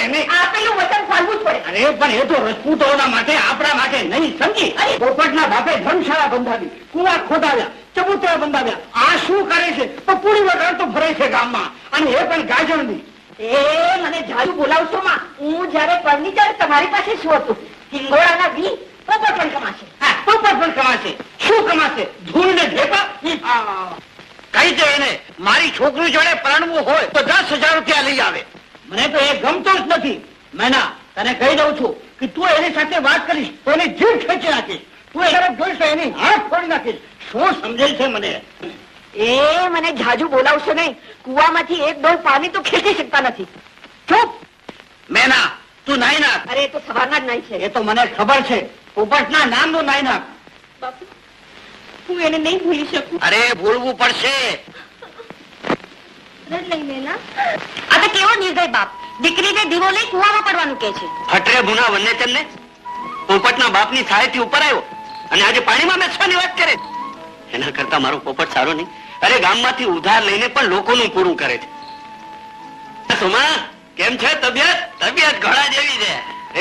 એને આપેલું વચન પાળવું જ પડે. અરે પણ એ તો રજપૂતોના માટે, આપણા માટે નહીં, સમજી? પોપટના બાપે ધર્મશાળા બંધાવી, કુવા ખોદાવ્યા, ચબૂતરા બંધાવ્યા. આ શું કરે છે? તો પૂરી વગાડતો ફરે છે ગામમાં, અને એ પણ ગાજણની. એ મને જાજુ બોલાવશો માં. હું જયારે પરણી ત્યારે તમારી પાસે શું હતું? હિંગોળાના બી. પોપટ પણ કમાશે. હા, પોપટ પણ કમાશે. શું કમાશે? ધૂળ ને ઢેપા. કઈ છે એને મારી છોકરી જોડે પરણવું હોય તો 10,000 રૂપિયા લઈ આવે. મને તો એ ગમતો જ નથી. મેના તને કહી દઉં છું કે તું એની સાથે વાત કરીશ તો એની જીભ ખેંચી નાખીશ. તું એ તરફ જોઈશ તો એની હાથ ફોડી નાખીશ. શું સમજે છે મને? એ મને જાજુ બોલાવશો નહીં. કુવામાંથી એક ડોલ પાણી તો ખેંચી શકતા નથી. ચૂપ. મેના તું નાઈ નાખ. અરે એ તો સવારના જ નાઈ છે. એ તો મને ખબર છે. પોપટના નામનું નાઈ નાખ. બાપુ, હું એને નહીં ભૂલી શકું. અરે ભૂલવું પડશે. આ તો કેવો નિર્દય બાપ. દીકરીને દીવો લઈ કુવામાં પડવાનું કે છે. હટરે ભૂના વન્યચંદ ને પોપટના બાપની સહાયથી ઉપર આવ્યો અને આજે પાણીમાં બેસવાની વાત કરે. એના કરતા મારો પોપટ સારો નહીં. અરે ગામમાંથી ઉધાર લઈને પણ લોકોનું પૂરું કરે છે. સુમા કેમ છે તબિયત? તબિયત ઘોડા જેવી છે.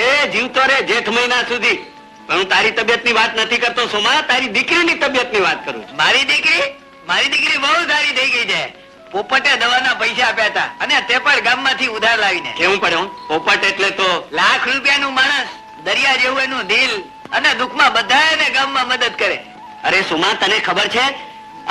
એ જીવતો રે જેઠ મહિના સુધી. પણ હું તારી તબિયતની વાત નથી કરતો સુમા, તારી દીકરીની તબિયતની વાત કરું છું. મારી દીકરી બહુ સારી થઈ ગઈ છે. પોપટે દવાના પૈસા આપ્યા હતા અને તે પણ ગામમાંથી ઉધાર લાવીને. કેવું પડે? પોપટ એટલે તો લાખ રૂપિયાનું માણસ, દરિયા જેવું એનું દિલ, અને દુઃખમાં બધાને ગામમાં મદદ કરે. અરે સુમા તને ખબર છે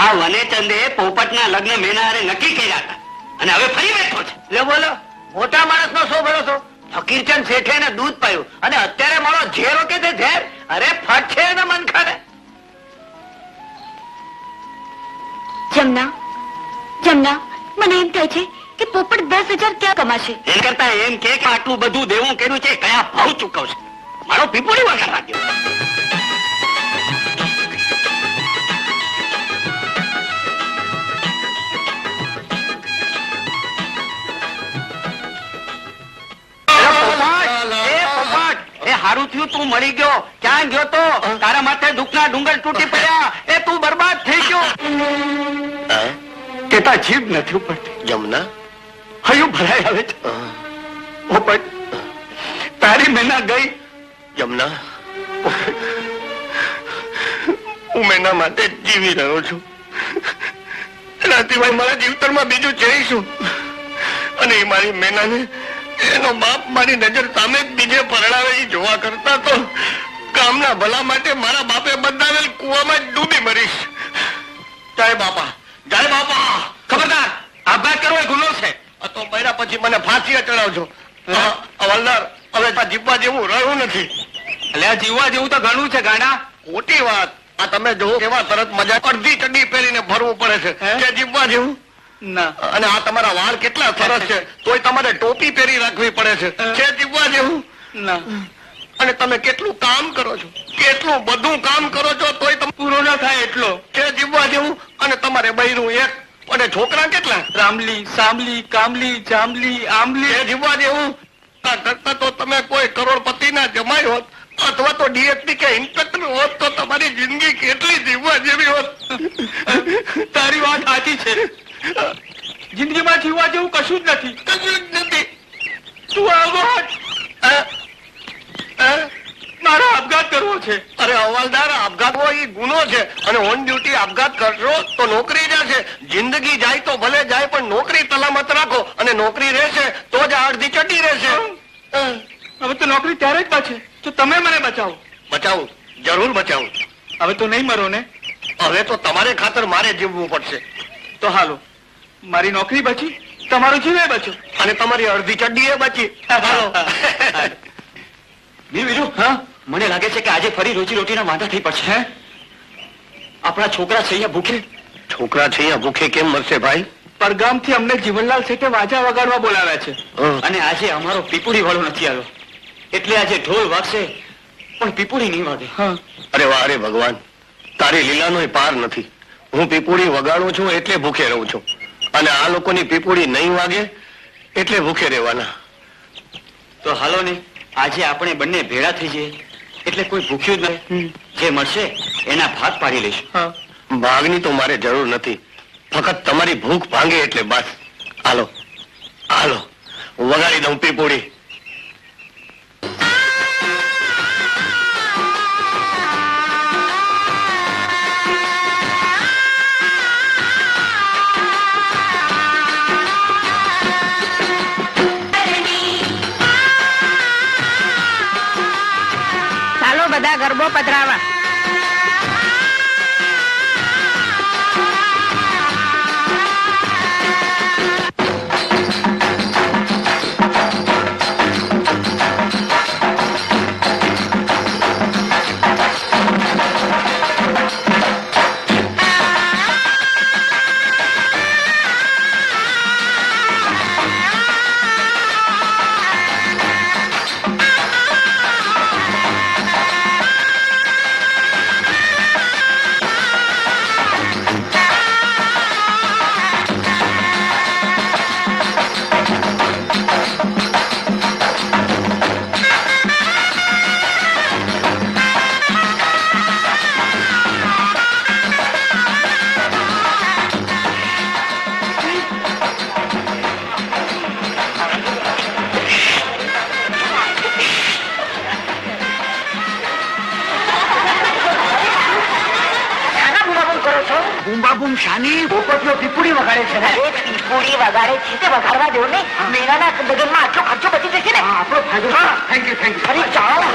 આ વનેચંદે પોપટના લગ્ન મેનારે નક્કી કર્યા હતા અને હવે ફરી બેઠો છે. લે બોલો, મોટા માણસનો શું ભરોસો? ફકીરચંદ શેઠે એને દૂધ પાયું અને અત્યારે મારો ઝેરો કે તે ઝેર. અરે ફટ છે એના મન ખાને. જમના, મને એમ થાય છે કે પોપટ 10,000 ક્યાં કમાશે? એમ કરતા એમ કે આટલું બધું દેવું કર્યું છે કયા ભાવ ચૂકવશે? મારો પીપોળી વગર રાખ્યો. હારું થયું તું મળી ગયો. ક્યાં ગયો તો? તારા માથે દુઃખના ડુંગર તૂટી પડ્યા. એ તું બરબાદ થઈ ગયો. કેતા જીભ નથી ઉપડતી. જમના હયું ભરાઈ આવે છે. પોપટ તારી મેના ગઈ. જમના હું મેના માટે જીવી રહ્યો છું. એના સિવાય મારા જીવતરમાં બીજું જઈશું. અને એ મારી મેનાને એનો બાપ મારી નજર સામે બીજે પરણાવે જોવા કરતા તો ગામના ભલા માટે મારા બાપે બંધાવેલ કુવામાં જ ડૂબી મરીશ. જય બાપા, જય બાપા. ખબરદાર, આપઘાત કરવો એ ગુનો છે. તો મર્યા પછી મને ફાંસીએ ચડાવજો. હવાલદાર, હવે જીવવા જેવું રહ્યું નથી. એટલે જીવવા જેવું તો ઘણું છે ગાંડા. ખોટી વાત. આ તમે જો કેવા સરસ મજા અડધી ચડ્ડી પહેરીને ફરવું પડે છે કે જીવવા જેવું ના. અને આ તમારા વાળ કેટલા સરસ છે તોય તમારે ટોપી પહેરી રાખવી પડે છે કે જીવવા જેવું ના. અને તમે કેટલું કામ કરો છો, કેટલું બધું કામ કરો છો તોય તમે પૂરો ના થાય એટલો કે જીવવા જેવું. અને તમારે બૈરું એક અને છોકરા કેટલા? રામલી, સામલી, કામલી, જામલી, આમલી. એ જીવવા જેવું. કરતા તો તમે કોઈ કરોડપતિ ના જમાઈ હોત અથવા તો ડીએસપી કે ઇન્સ્પેક્ટર હોત તો તમારી જિંદગી કેટલી જીવવા જેવી હોત. તારી વાત સાચી છે. જિંદગીમાં જીવવા જેવું કશું જ નથી. કશું જ નથી. તું આવો મારો આપઘાત કરવો છે. અરે હવાલદાર, આપઘાત હોય એ ગુનો છે અને ઓન ડ્યુટી આપઘાત કરશો તો નોકરી જશે. જિંદગી જાય તો ભલે જાય પણ નોકરી સલામત રાખો અને નોકરી રહેશે તો જ અડધી ચડી રહેશે. હવે તો નોકરી ત્યારે જ બચે તો તમે મને બચાવો. બચાવું, જરૂર બચાવું. હવે તો નહીં મરો ને? હવે તો તમારે ખાતર મારે જીવવું પડશે. તો હાલો, મારી નોકરી બચી, તમારો જીવે બચ્યો અને તમારી અડધી ચડ્ડી એ બચી. હાલો. બીજું હા, મને લાગે છે કે આજે ફરી રોજી રોટીના વાંધા થઈ પડશે. આપણા છોકરા છે અહીંયા ભૂખે. છોકરા છે અહીંયા ભૂખે કેમ મરશે ભાઈ? પરગામથી અમને જીવનલાલ શેઠે વાજા વગાડવા બોલાવ્યા છે અને આજે અમારો પીપુડી વાળો નથી આવ્યો એટલે આજે ઢોલ વાગશે પણ પીપુડી નહીં વાગે. અરે વાહ, અરે ભગવાન, તારી લીલાનો પાર નથી. હું પીપુડી વગાડું છું એટલે ભૂખે રહું છું અને આ લોકોની પીપુડી નહીં વાગે એટલે ભૂખે રહેવાના. તો હાલો ને, આજે આપણે બંને ભેળા થઈ જઈએ એટલે કોઈ ભૂખ્યું જ નહીં. જે મળશે એના ભાગ પાડી લઈશું. ભાગની તો મારે જરૂર નથી, ફક્ત તમારી ભૂખ ભાંગે એટલે બસ. હાલો હાલો, વગાડી દઉં પીપુડી. બધા ગરબો પધરાવા. બૂમ શાની પોપટીઓ પીપુડી વગાડે છે ને? પીપુડી વગાડે છે તે વગાડવા દો ને. મેળાના લગ્નમાં આટલો ખર્ચો બચી જશે ને. આપણો ફાયદો. Thank you. અરે ચાલો.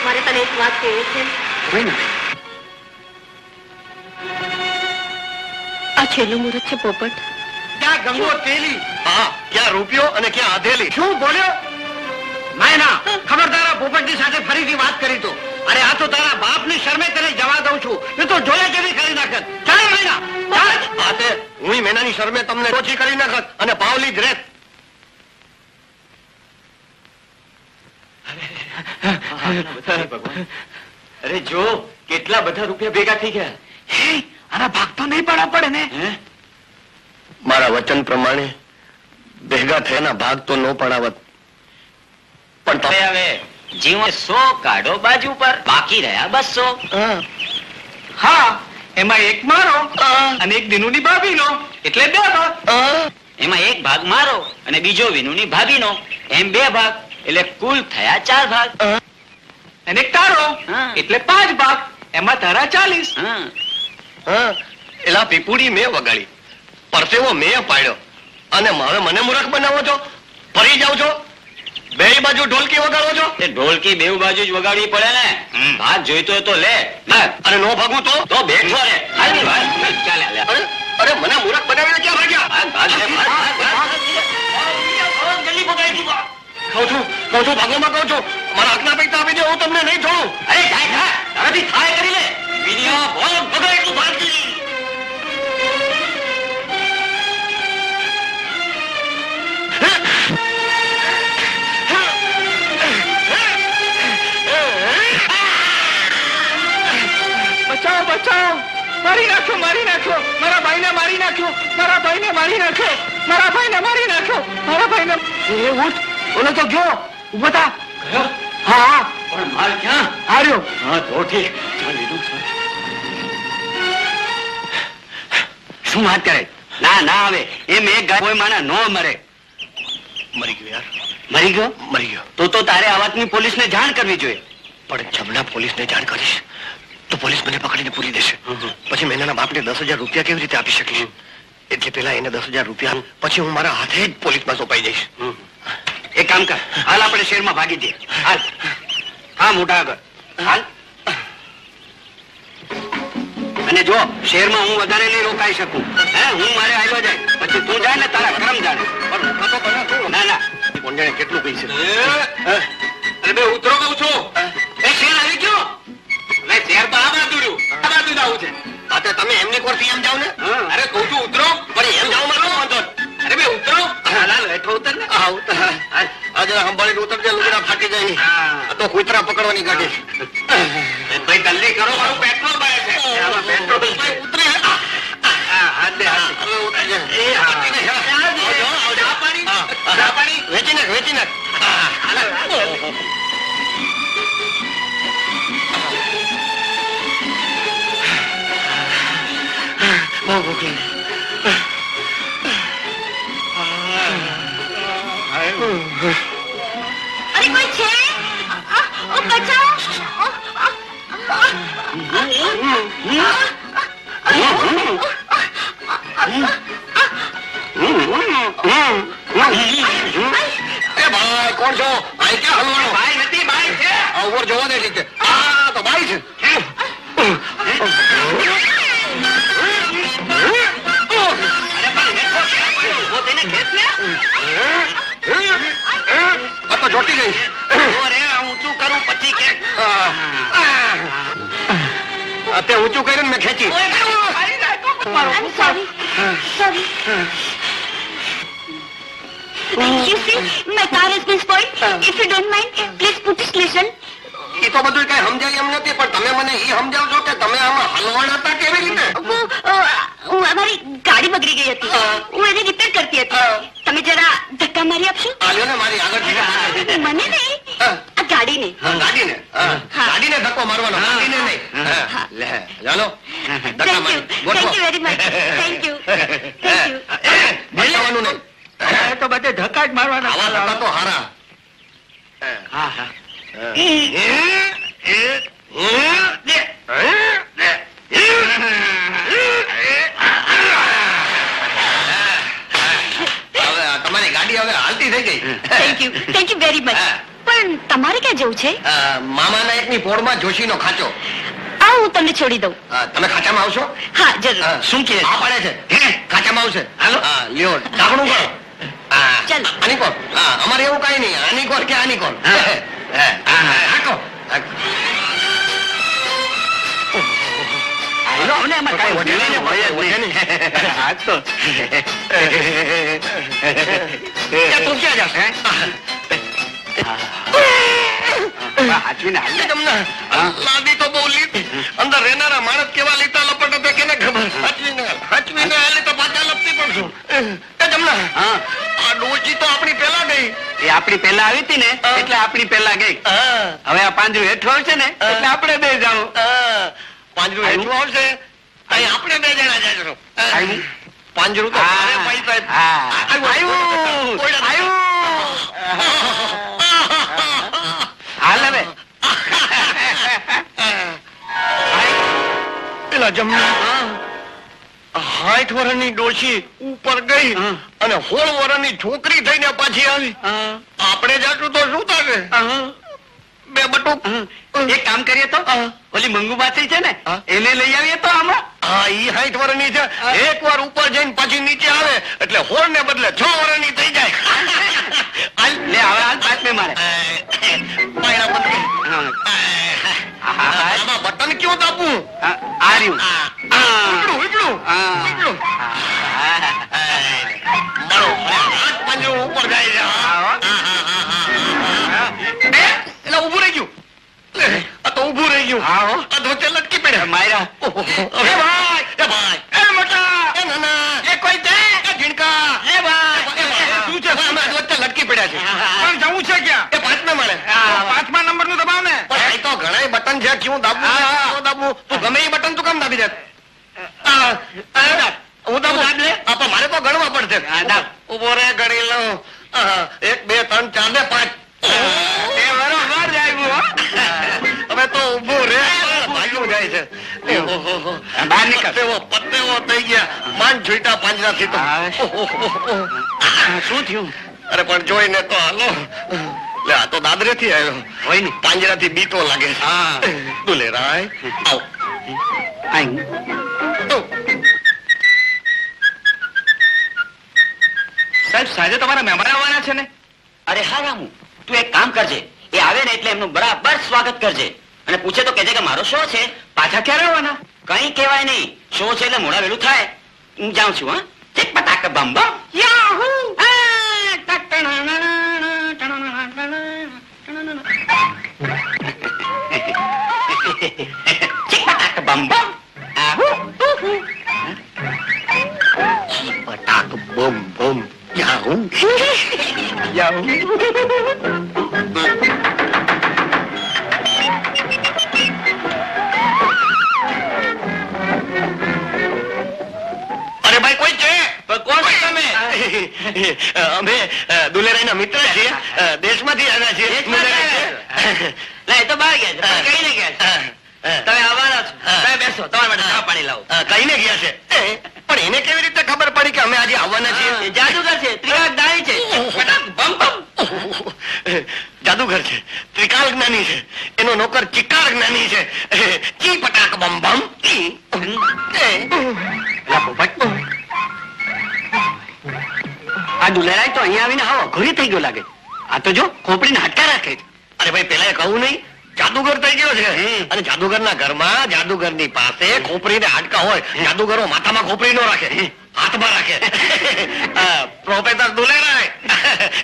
મારે તને એક વાત કહેવી છે. આ છેલ્લું મુહૂર્ત છે પોપટ. ક્યાં ગંગો તેલી? હા, ક્યાં રૂપિયો અને ક્યાં આધેલી? શું બોલ્યો? માયના ખબરદાર આ પોપટની સાથે ફરીથી વાત કરી તો. અરે આ તો તારા બાપની શરમે તને જવા દઉં છું. એ તો જોયા જેવી કરી નાખત. ચાલ માયના ચાલ. હા તે હું મેનાની શરમે તમને ઓછી કરી નાખત અને પાવલી જ રેત. અરે જો કેટલા બધા રૂપિયા ભેગા થઈ ગયા. આના ભાગ તો નહીં પડવા પડે ને? મારા વચન પ્રમાણે ભેગા થયાના ભાગ તો ન પડાવત, પણ તમે હવે જીવો 100 કાઢો બાજુ પર, બાકી રહ્યા 200. હા, એમાં એક મારો અને એક દિનુની ભાભીનો, એટલે 2 ભાગ. એમાં એક ભાગ મારો અને બીજો વિનુની ભાભીનો, એમ 2 ભાગ, એટલે કુલ થયા 4 ભાગ. અને એક તારો, હા. એટલે 5 ભાગ. એમાં તારા 40. હા, એલા પીપુડી મેં વગાડી, પરસેવો મેં પાડ્યો અને હવે મને મૂર્ખ બનાવો છો? ફરી જાવ છો? બે બાજુ ઢોલકી વગાડો છો? તે ઢોલકી બેઉ બાજુ જ વગાડવી પડે ને. ભાગ જોઈતો હોય તો લે, અને નો ભાગું તો બેઠો રે. હાલી ભાગ. ચાલે, હાલે. અરે મને મૂર્ખ બનાવીને ક્યાં ભાગ્યા? ભાગ, ભાગ લે, ભાગ, ભાગ, ભાગ. જલ્દી પકડી દીધો. કહું છું ભાગોમાં કહું છું, મારા હકના પૈસા આપી દે, હું તમને નહીં છોડું. અરે જાય, તારાથી થાય કરી લે. વિનિયો બોલ, પકડ એટલું ભાગ જલ્દી. બચાવો, મારી નાખ્યો, મારા ભાઈને મારી નાખ્યો, મારા ભાઈને મારી નાખ્યો. એ ઉઠ, ઓલો તો ગયો. ઉભો થા. હા, પણ માલ ક્યાં? હાર્યો. હા, તો ઠીક. ચાલ લીધું. શું વાત કરે? ના આવે એમ એક ગાય કોઈ માણા નો મરે. મરી ગયો યાર, મરી ગયો? મરી ગયો. તો તારે આ વાતની પોલીસને જાણ કરવી જોઈએ. પણ જમણા પોલીસને જાણ કરીશ તો પોલીસ મને પકડીને પૂરી દેશે. પછી મેં એના બાપને 10,000 રૂપિયા કેવી રીતે આપી શકીશ? એટલે પેલા એને 10,000 રૂપિયા પછી હું મારા હાથે જ પોલીસમાં સોંપાઈ જઈશ. એક કામ કર, હાલ આપણે શહેરમાં ભાગી જઈએ. હાલ. હા, મોટા આગળ હાલ. અને જો શહેરમાં હું વધારે નહીં રોકાઈ શકું. હું મારે આવ્યો જાય પછી તું જાય ને તારા કરમ જાણે. ના ના, કોણ જાણે કેટલું કહી છે. અરે બે ઉતરો કહું છું. એ શેર આવી ગયો. હવે શેર તો આ બાજુ રહ્યું, આ બાજુ જ આવું છે. હા તો તમે એમની કોરથી એમ જાઓ ને. અરે કહું છું ઉતરો. પણ એમ જાઓ મારો વાંધો. અરે બે ઉતરો. હાલ હેઠો ઉતર ને. હા ઉતર. આજે સંભાળીને ઉતરજે, લુગડા ફાટી જાય નહીં. આ તો કૂતરા પકડવાની ગાડી. ભાઈ જલ્દી કરો, મારું પેટ્રોલ બાય છે. પેટ્રોલ ઉતરે. હાથ દે, હાથ દે. ઉતરી જાય. એ ચા પાણી. વેચી નાખ, વેચી નાખ. બહુ ભૂખ લાગી. અરે કોઈ છે? ઓ બચાવો! એ ભાઈ કોણ છો? ભાઈ ક્યાં હલવાનો? ભાઈ નથી, ભાઈ છે. ઉપર જોવા દે છે. હા તો ભાઈ છે. આ તો જોટી ગઈ. ઊંચું કરું પછી કે અત્યારે ઊંચું કર્યું ને મેં ખેંચી. I'm sorry. Sorry. You see, my car has been spoiled. If you don't mind, please put it listen. એ તો બધું કઈ સમજાય એમ નથી, પણ તમે મને એ સમજાવશો કે તમે આમાં હલવાના હતા કેવી રીતે? અમારી ગાડી બગડી ગઈ હતી. હું એને રિપેર કરતી હતી. તમે જરા ધક્કા મારી આપશો? આલ્યો ને મારી આગળ. મને નહીં, આ ગાડીને. ગાડીને? ગાડીને ધક્કો મારવાનો, ગાડીને નહીં. લે ચાલો ધક્કા મારી. Thank you very much. Thank you. Thank you. બચાવવાનું નહીં. તો બધે ધક્કા જ મારવાના. આવા ધક્કા તો હારા. હા હા. તમારી ગાડી હવે હાલતી થઈ ગઈ. Thank you very much. પણ તમારે ક્યાં જવું છે? મામાના એકની પોળમાં જોશીનો ખાંચો. આ હું તમને છોડી દઉં. તમે ખાંચામાં આવશો? હા જરૂર. શું કે આ પડે છે? ખાંચામાં આવશે. હાલો. લ્યો ઢાંકણું કરો. ચાલો. આની કોણ? અમારે એવું કઈ નહીં. આની કોણ કે આની કોણ? હાકો. તું ક્યાં જશે? લાદી તો બહુ લીધી. અંદર રહેનારા માણસ કેવા લીટા લપટ હતા કેને ખબર. હાચવીને હાલી તો પાછા લપટી પડશું. એ જમના, આ ડોચી તો આપણી પેલા ગઈ. એ આપણી પેલા આવી હતી ને એટલે આપણી પેલા ગઈ. હવે આ પાંજરું હેઠું આવશે ને એટલે આપણે બે જાવ. પાંજરું હેઠું આવશે અહીં આપણે બે જણા જઈશું. પાંજરું તો મારે પૈસા. હાલ હવે પેલા જમના 60 વર્ષની ડોશી ઉપર ગઈ અને 16 વર્ષની છોકરી થઈને પાછી આવી. આપણે જાશું તો શું થશે? બે બટુક. એક કામ કરીએ તો ઓલી મંગુબાસી છે ને એને લઈ આવીએ તો આમાં. હા ઈ 60 વર્ષની છે. એક વાર ઉપર જઈને પછી નીચે આવે એટલે 16 ને બદલે 6 વર્ષની થઈ જાય. લે હવે હાલ પાછ મેં મારે. પાયણા બંધ કર. આમાં બટન ક્યું દાબવું? આ રહ્યું. ઉપડું ઉપડું ઉપડું. મારો હાથ પાંજરું ઉપર જાય છે. એટલે ઊભું રહી ગયું. આ તો ઊભું રહી ગયું. આ ધોતે લટકી પડ્યા. માર્યા. એ ભાઈ એ ભાઈ એ મોટા એ નાના એ કોઈ છે એ ઝીણકા એ ભાઈ શું છે? અમે વચ્ચે લટકી પડ્યા છે. પણ જવું છે ક્યાં? એ 5મા માળે. 5મા નંબર નું દબાવ ને. પણ એ તો ઘણા બટન છે. ક્યું દાબવું છે, ક્યું દાબવું? તું ગમે એ બટન તું કામ દાબી દે. હું દાબું. પણ મારે તો ગણવા પડશે. ઉભો રે ગણી લઉં. 1 2 3 4 ને 5. એ બરોબર જ આવ્યું. હવે તો ઉભું રે. ભાગ્યું જાય છે. ઓહોહો. બહાર નીકળ. પત્તેવો થઈ ગયા. માંડ છૂટા પાંજરાથી તો. શું થયું? અરે પણ જોઈને તો હાલો. લે આ તો દાદરેથી આવ્યો. હોય ને પાંજરાથી બીતો લાગે છે. હા. દુલેરાય આવ. સાહેબ સાંજે તમારા મહેમાન આવવાના છે ને? અરે હા રામુ, તું એક કામ કરજે, એ આવે ને એટલે એમનું બરાબર સ્વાગત કરજે અને પૂછે તો કહેજે કે મારો શો છે. પાછા ક્યારે આવવાના? કઈ કહેવાય નહીં, શો છે એટલે મોડા વેલું થાય. હું જાઉં છું. હા, ચેક પટાક બમ બમ યાહૂ. ચેક પટાક બમ બમ આહુ. પટાક બમ બમ યાહૂ. અરે ભાઈ કોઈ છે? કોણ છો તમે? અમે દુલેરાયના મિત્ર છીએ. દેશમાંથી આવ્યા છીએ. ના, એ તો બહાર ગયા છે, પણ કહીને ગયા છે. તમે આવવાના છો. તમે બેસો, તમારા માટે ચા પાણી લાવો. કહીને ગયા છે. પણ એને કેવી રીતે ખબર પડી કે અમે આજે આવવાના છીએ? એ જાદુગર છે, ત્રિકાળ દાણી છે. પટાક બમ બમ. જાદુગર છે, ત્રિકાળ જ્ઞાની છે, એનો નોકર ચિકાર જ્ઞાની છે. ચી પટાક બમ બમ. આ દુલેરાય તો અહીંયા આવીને હાવ અઘોરી થઈ ગયો લાગે. આ તો જો ખોપડીને હાડકા રાખે છે. અરે ભાઈ પેલા કહું નહીં, જાદુગર થઈ ગયો છે. અને જાદુગરના ઘરમાં જાદુગરની પાસે ખોપરી ને હાડકા હોય. જાદુગરો માથામાં ખોપરી નો રાખે, હાથમાં રાખે. પ્રોફેસર દુલેરાય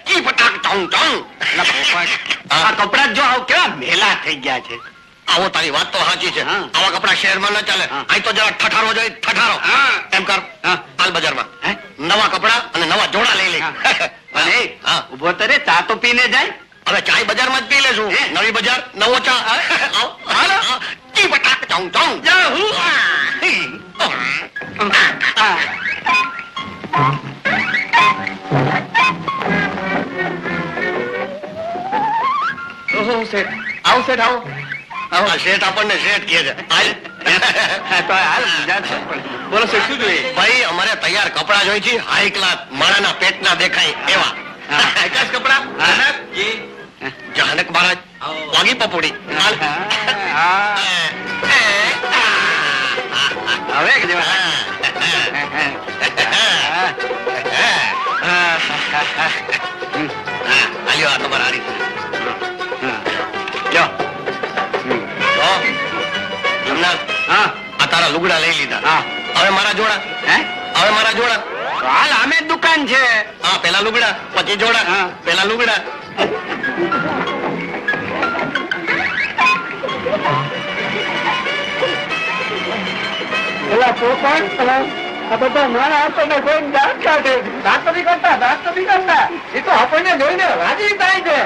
કી પટાક ચોંગ ચોંગ. આ કપડા જો આવ કેવા મેલા થઈ ગયા છે. આવો તારી વાત તો સાચી છે. હા. આવા કપડા શહેરમાં ન ચાલે. અહીં તો જરા ઠઠારો જોઈએ, ઠઠારો. એમ કર, હાલ બજારમાં નવા કપડા અને નવા જોડા લઈ લે. અને હા. ઉભો તરે ચા તો પીને જાય. હવે ચાય બજારમાં જ પી લેશું. નવી બજાર, નવો ચા. આવ, હાલો. કી પટાક ચોંગ ચોંગ. ઓહો શેઠ, આવો શેઠ આવો. આ શેઠ આપણને શેઠ કહે છે. હાલ. તો હાલ બીજા છે પણ. બોલો શેઠ શું જોઈએ? ભાઈ અમારે તૈયાર કપડા જોઈ છે, હાઈ ક્લાસ, માણાના પેટના દેખાય એવા. આકાશ કપડા. જહાનક મહારાજ વાગી પપોડી. હાલ. હવે કે જેવા. હાલ્યો આ તમારા હારી. લ્યો. તો જમના હા આ તારા લુગડા લઈ લીધા. હા. હવે મારા જોડા. હે? હવે મારા જોડા. હાલ આમે જ દુકાન છે. હા, પેલા લુગડા, પછી જોડા. હા. પેલા લુગડા. પેલા પોપટ આ બધા મારા આપણને કોઈ દાંત કાઢે. દાંત નથી કરતા. એ તો આપણને જોઈને રાજી થાય છે.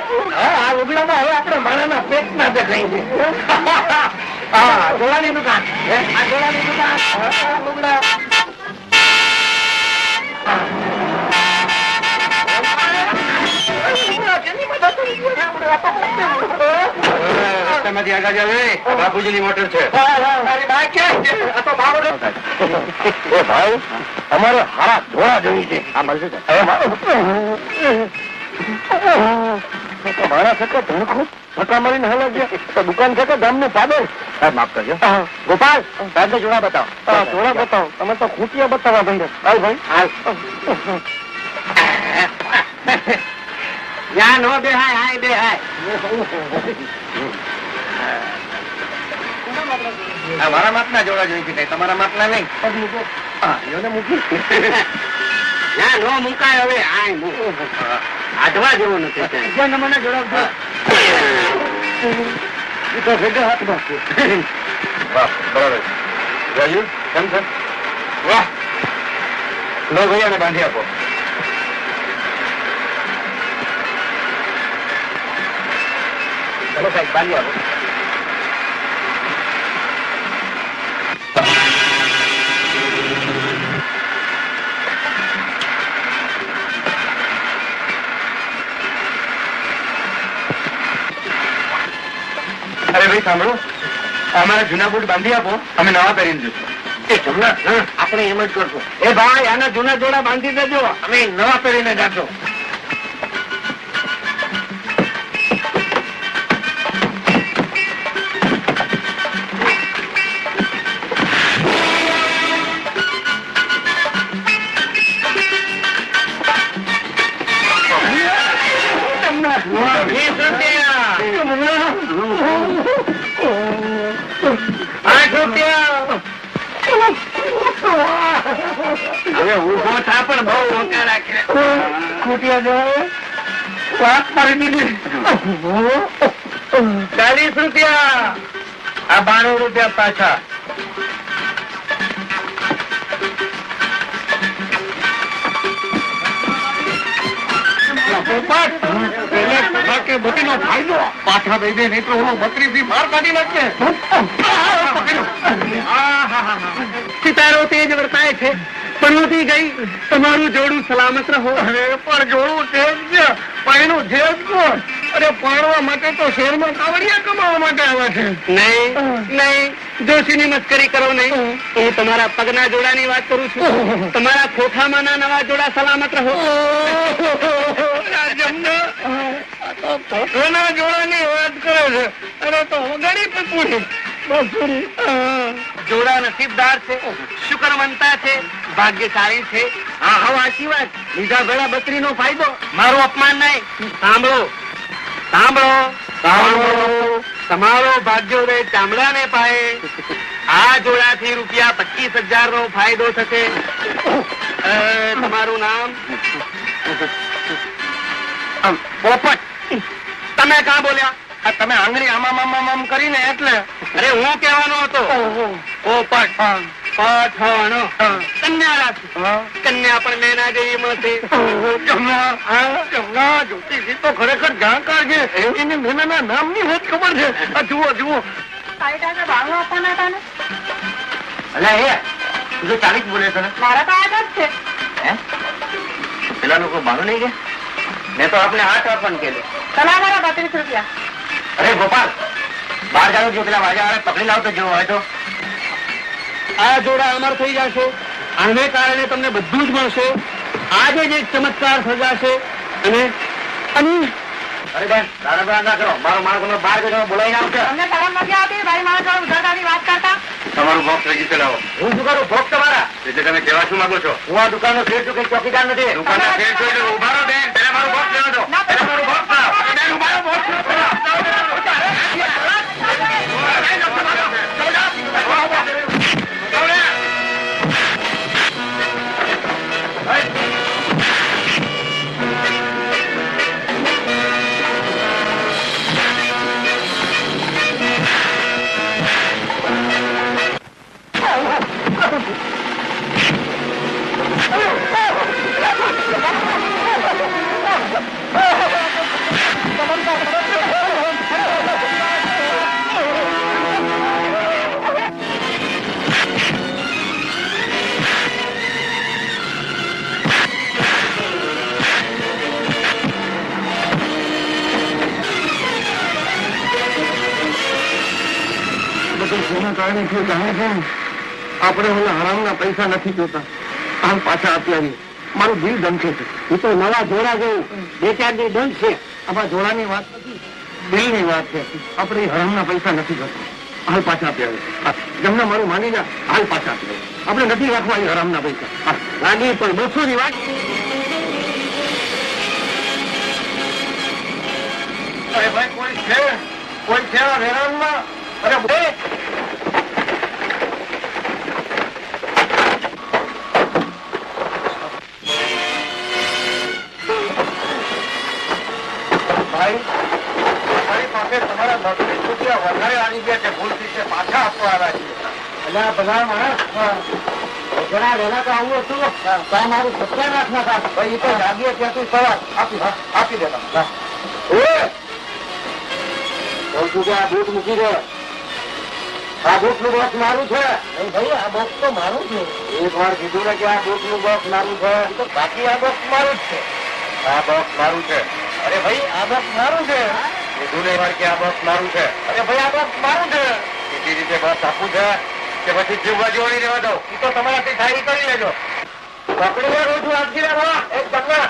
આ ઉગલામાં હવે આપણે મારાના પેટના દેખાય છે. હા, જોડાની દુકાન. આ જોડાની દુકાન. લુગડા. રસ્તામાંથી આગળ જાવ. બાપુજીની મોટર છે. એ ભાઈ અમારે હારા ધોળા જોઈ છે. આ મળશે છે. મારા સકે ધણખું ધક્કા મારીને હલા ગયા તો દુકાન છે કે ગામનું પાદર? સાહેબ માફ કરજો. ગોપાલ સાહેબ જોડા બતાવો. જોડા બતાવો. તમે તો ખૂંટિયા બતાવવા ભાઈ. હાલ ભાઈ હાલ. ત્યાં નો બેહાય. હાય બેહાય. મારા માપના જોડા જોઈ છે, તમારા માપના નહીં. મૂકી ત્યાં નો મુકાય. હવે હાય આઢવા જેવો નથી. બીજા નંબરના જોડા હાથમાં. વાહ, બરાબર. રાજુ કેમ છે? વાહ, લો ભૈયાને બાંધી આપો. ચલો સાહેબ બાંધી આપો. અરે ભાઈ સાંભળો, અમારા જૂના બૂટ બાંધી આપો, અમે નવા પહેરીને જઈશું. એ જમણા આપણે એમ જ કરશું. એ ભાઈ આના જૂના જોડા બાંધી દેજો, અમે નવા પહેરીને જાશો. હવે ઉભો થા પણ બહુ ઓંકા રાખે. ખૂટિયા જાય વાત મારી દીધી. 40 રૂપિયા. આ 92 રૂપિયા પાછા. બત્રીનો ફાયદો પાછા દઈ દે, નહીં તો ઓલો 32 થી બહાર કાઢી નાખે. સિતારો તેજ વર્તાય છે, પનોતી ગઈ, તમારું જોડું સલામત રહો. અરે પણ જોડું છે જ, પાયનું છે જ કોણ? અરે પાડવા માટે તો શહેરમાં કાવડિયા કમાવા માટે આવે છે. નહીં નહીં, જોશીની મસ્કરી કરો નહીં. હું તમારા પગના જોડાની વાત કરું છું. તમારા ખોખામાંના નવા જોડા સલામત રહો. ખોખાના જોડાની વાત કરે છે. અરે તો વગાડી પણ પૂરી. જોડા નસીબદાર છે, શુકરવંતા છે, ભાગ્યશાળી છે. હા હા, સાચી વાત. લીધા ભેળા 32 નો ફાયદો. મારું અપમાન નહીં. સાંભળો સાંભળો સાંભળો, તમારો ભાગ્યોદય ચામડાને પાયે. આ જોડાથી રૂપિયા 25,000 નો ફાયદો થશે. તમારું નામ? પોપટ. તમે કાં બોલ્યા? તમે આંગળી આમ કરીને એટલે. અરે હું કહેવાનો હતો પોપટ. પઠાણો. કન્યા રાશિ. કન્યા પણ મેના જેવી મળશે. જ્યોતિષી તો ખરેખર જાણકાર છે. એને મેનાના નામની હોત ખબર છે. આ જુઓ જુઓ. ભાડું આપવાના હતા ને? અલ્યા એ તું 40 બોલે છે. મારા તો આ જ છે. પેલા લોકો બાનું નહીં ગયા? મેં તો આપણે 8 આપવાનું કહેલું. ચલા મારા 32 રૂપિયા. અરે ગોપાલ, બહાર જાણું જો પેલા વાજા વાળા પકડી લાવતો જેવો હોય તો. આ જોડા અમર થઈ જશે. આને કારણે તમને બધું જ મળશે. આજે જ એક ચમત્કાર સર્જાશે. અને અરે બેન, તારા ના કરો. મારો માણસ બહાર જઈને બોલાવીને આવશે. અમને શરમ નથી આવતી ભાઈ મારા જોડે ઉધારદારની વાત કરતા? તમારું બોક્સ રજીસ્ટર લાવો. હું શું કરું? બોક્સ તમારા એટલે તમે કહેવા શું માંગો છો? હું આ દુકાનનો શેઠ છું, કઈ ચોકીદાર નથી. દુકાનનો શેઠ છું એટલે ઉભા રહો બેન. પહેલા મારું બોક્સ લેવા દો. પહેલા મારું બોક્સ લાવો. બેન ઉભા રહો, બોક્સ લાવો. આપણે ઓલા હરામના પૈસા નથી જોતા. આમ પાછા આપ્યા. મારું દિલ ગમશે છે. એ તો નવા જોડા જેવું 2-4 દી દંડ છે. આમાં જોડાની વાત નથી, દિલની વાત છે. આપણે એ હરામના પૈસા નથી જોતા. હાલ પાછા આપ્યા. જમના મારું માની જા. હાલ પાછા આપ્યા. આપણે નથી રાખવા એ હરામના પૈસા. લાગી પણ 200 ની વાત. અરે ભાઈ, કોઈ છે? કોઈ છે વેરાનમાં? અરે ભાઈ, તમારી પાસે તમારા 32 રૂપિયા વધારે આવી ગયા છે. ભૂલથી છે, પાછા આપવા આવ્યા છે. એટલે આ બધા માણસ ઘણા વહેલા તો આવું હતું. મારું સત્યાનાશ ના થાય. ભાઈ એ તો જાગીએ ત્યાંથી સવાર આપી દેતા. કહું છું કે આ બૂટ મૂકી દે. આ બૂટ નું બોક્સ મારું છે. ભાઈ આ બોક્સ તો મારું છે. એક વાર કીધું ને કે આ બૂટ નું બોક્સ મારું છે. બાકી આ બોક્સ મારું જ છે. આ બોક્સ મારું છે. અરે ભાઈ આ બોક્સ મારું છે. કીધું ને વાર કે આ બોક્સ મારું છે. અરે ભાઈ આ બોક્સ મારું છે. કીધી આવી છે બસ આપવું છે કે પછી જીવબાજી ઓળી રહેવા દો એ તો તમારાથી થાય કરી લેજો પકડી રહ્યો છું આજથી એક પકડા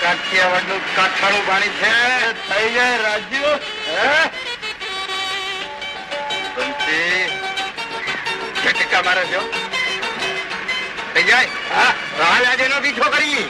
કાઠિયાવાડનું કાઠાળું પાણી છે થઈ જાય રાજ્યો ઝટકા મારે છો થઈ જાય હા હાલ આજે નો પીછો કરી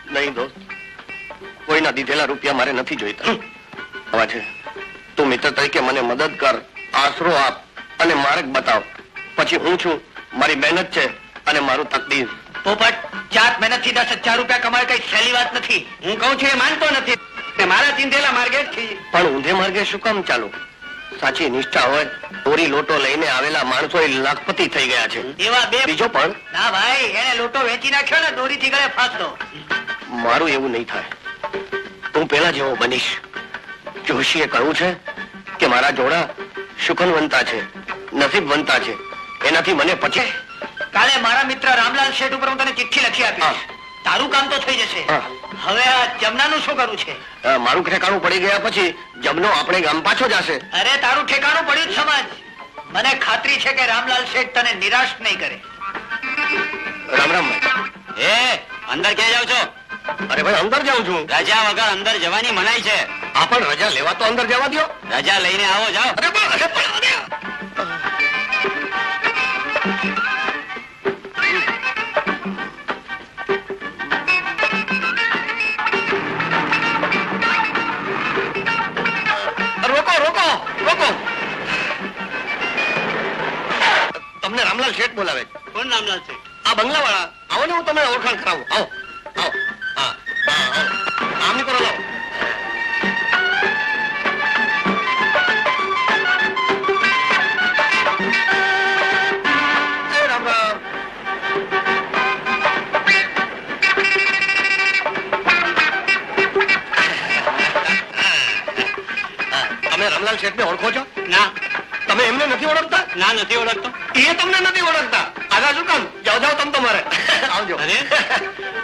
નહીં દોસ્ત કોઈના દીધેલા રૂપિયા મારે નથી જોઈતા તું મિત્ર તરીકે મને મદદ કર આશરો આપ અને માર્ગ બતાવ. પછી હું છું, મારી મહેનત છે અને મારું તકદીર. પોપટ, જાત મહેનતથી 10,000 રૂપિયા કમાય કઈ સહેલી વાત નથી. હું કહું છું એ માનતો નથી. તે મારા ચિંધેલા માર્ગે જ છીએ. પણ ઊંધે માર્ગે શું કામ ચાલુ? સાચી નિષ્ઠા હોય ચોરી લોટો લઈને આવેલા માણસો લાખપતિ થઈ ગયા છે. એવા બે બીજો પણ ના ભાઈ, એને લોટો વેચી નાખ્યો ને દોરીથી ગળે ફાંસતો. મારું એવું નહીં થાય. હું પેલા જેવો બનીશ. જોશીએ કહ્યું છે કે મારા જોડા શુકનવંતા છે, નસીબવંતા છે. એનાથી મને પછી કાલે મારા મિત્ર રામલાલ શેઠ ઉપર હું તને ચિઠ્ઠી લખી આપી. તારું કામ તો થઈ જશે. હા. હવે આ જમનાનું શું કરવું છે? મારું ઠેકાણું પડી ગયા પછી જમનો આપણે ગામ પાછો જશે. અરે તારું ઠેકાણું પડ્યું જ સમાજ. મને ખાતરી છે કે રામલાલ શેઠ તને નિરાશ નહીં કરે. રામ રામ. એ અંદર ક્યાં જાવ છો? અરે ભાઈ અંદર જાઉં છું. રજા વગર અંદર જવાની મનાઈ છે. આ પણ રજા લેવા તો અંદર જવા દો. રજા લઈને આવો, જાઓ. અરે પણ અરે પણ અરે રોકો રોકો રોકો. તમને રામલાલ શેઠ બોલાવે છે. કોણ રામલાલ શેઠ? આ બંગલાવાળા. આવો ને, હું તમને ઓળખાણ કરાવું. આવો આવો. હા હા આવો. આમ ની કરો લાવો. એ રામ રામ. તમે રામલાલ શેઠને ઓળખો છો? ના તમે એમને નથી ઓળખતા? ના, નથી ઓળખતો. એ તમને નથી ઓળખતા? આગળ શું કામ? જાઓ જાઓ તમે તમારે. આવજો. અરે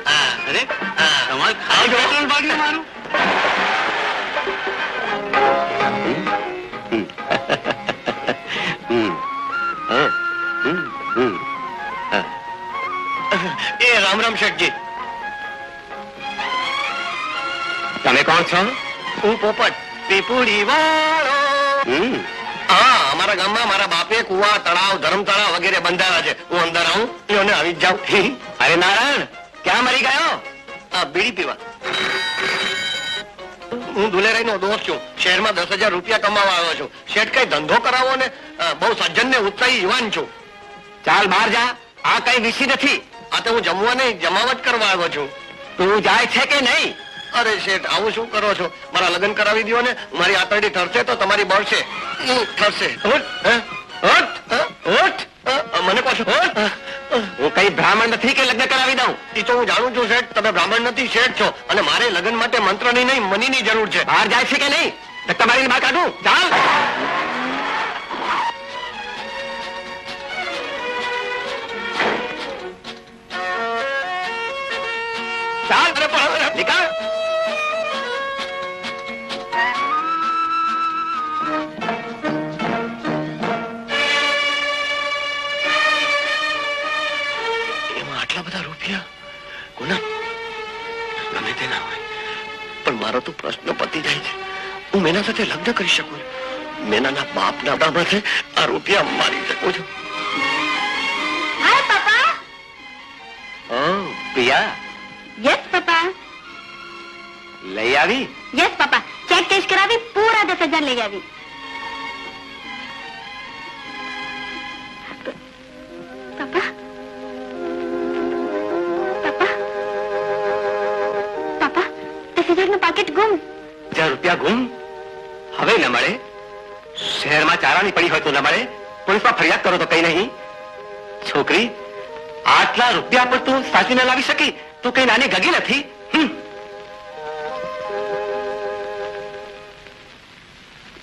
હા અરે હા. તમારે ખાલી ભાગ્યું મારું. એ રામ રામ શેઠજી. તમે કોણ છો? હું પોપટ, પીપુડી વાળો. હા, અમારા ગામમાં મારા બાપે કુવા, તળાવ, ધર્મતળાવ વગેરે બંધાવ્યા છે. હું અંદર આવું અને આવી જ જાઉં. અરે નારાયણ, ક્યાં મરી ગયો? આ બીડી પીવા. હું દુલેરાઈનો દોસ્ત છું. શહેરમાં 10,000 રૂપિયા કમાવા આવ્યો છું. શેઠ કઈ ધંધો કરાવો ને. બહુ સજ્જન ને ઉત્સાહી યુવાન છું. ચાલ બહાર જા, આ કઈ વિષય નથી. આ તો હું જમવા નહીં, જમાવટ કરવા આવ્યો છું. તું જાય છે કે નહીં? અરે શેઠ, આવું શું કરો છો? મારા લગ્ન કરાવી દો ને. મારી આતરડી ઠરશે તો તમારી બળશે. ઠરશે. મને કહો છો? હું કઈ બ્રાહ્મણ નથી કે લગ્ન કરાવી દઉં. એ તો હું જાણું છું શેઠ. તમે બ્રાહ્મણ નથી, શેઠ છો. અને મારે લગ્ન માટે મંત્રની નહીં, મનીની જરૂર છે. બહાર જાય છે કે નહીં? ધક્કા મારીને બહાર કાઢું. ચાલ. ચાલ. અરે પણ નીકળ. એમાં આટલા બધા રૂપિયા કોના? ગમે તે ના હોય, પણ મારો તો પ્રશ્ન પતી જાય છે. હું મેના સાથે લગ્ન કરી શકું. મેનાના બાપના દામાથે આ રૂપિયા મારી શકું છું. હાય પપ્પા. પ્રિયા, યસ પપ્પા. લઈ આવી? યસ પપ્પા. ચેક કેશ કરાવી પૂરા 10,000 લઈ આવી. પપ્પા પપ્પા પપ્પા 10,000 નું પાકેટ ગુમ. 1000 રૂપિયા ગુમ? હવે ન મળે. શહેરમાં ચારાની પડી હોય તો ન મળે. પોલીસમાં ફરિયાદ કરો તો કઈ નહીં. છોકરી, આટલા રૂપિયા પર તું સાચી ન લાવી શકી? તું કઈ નાની ગગી નથી.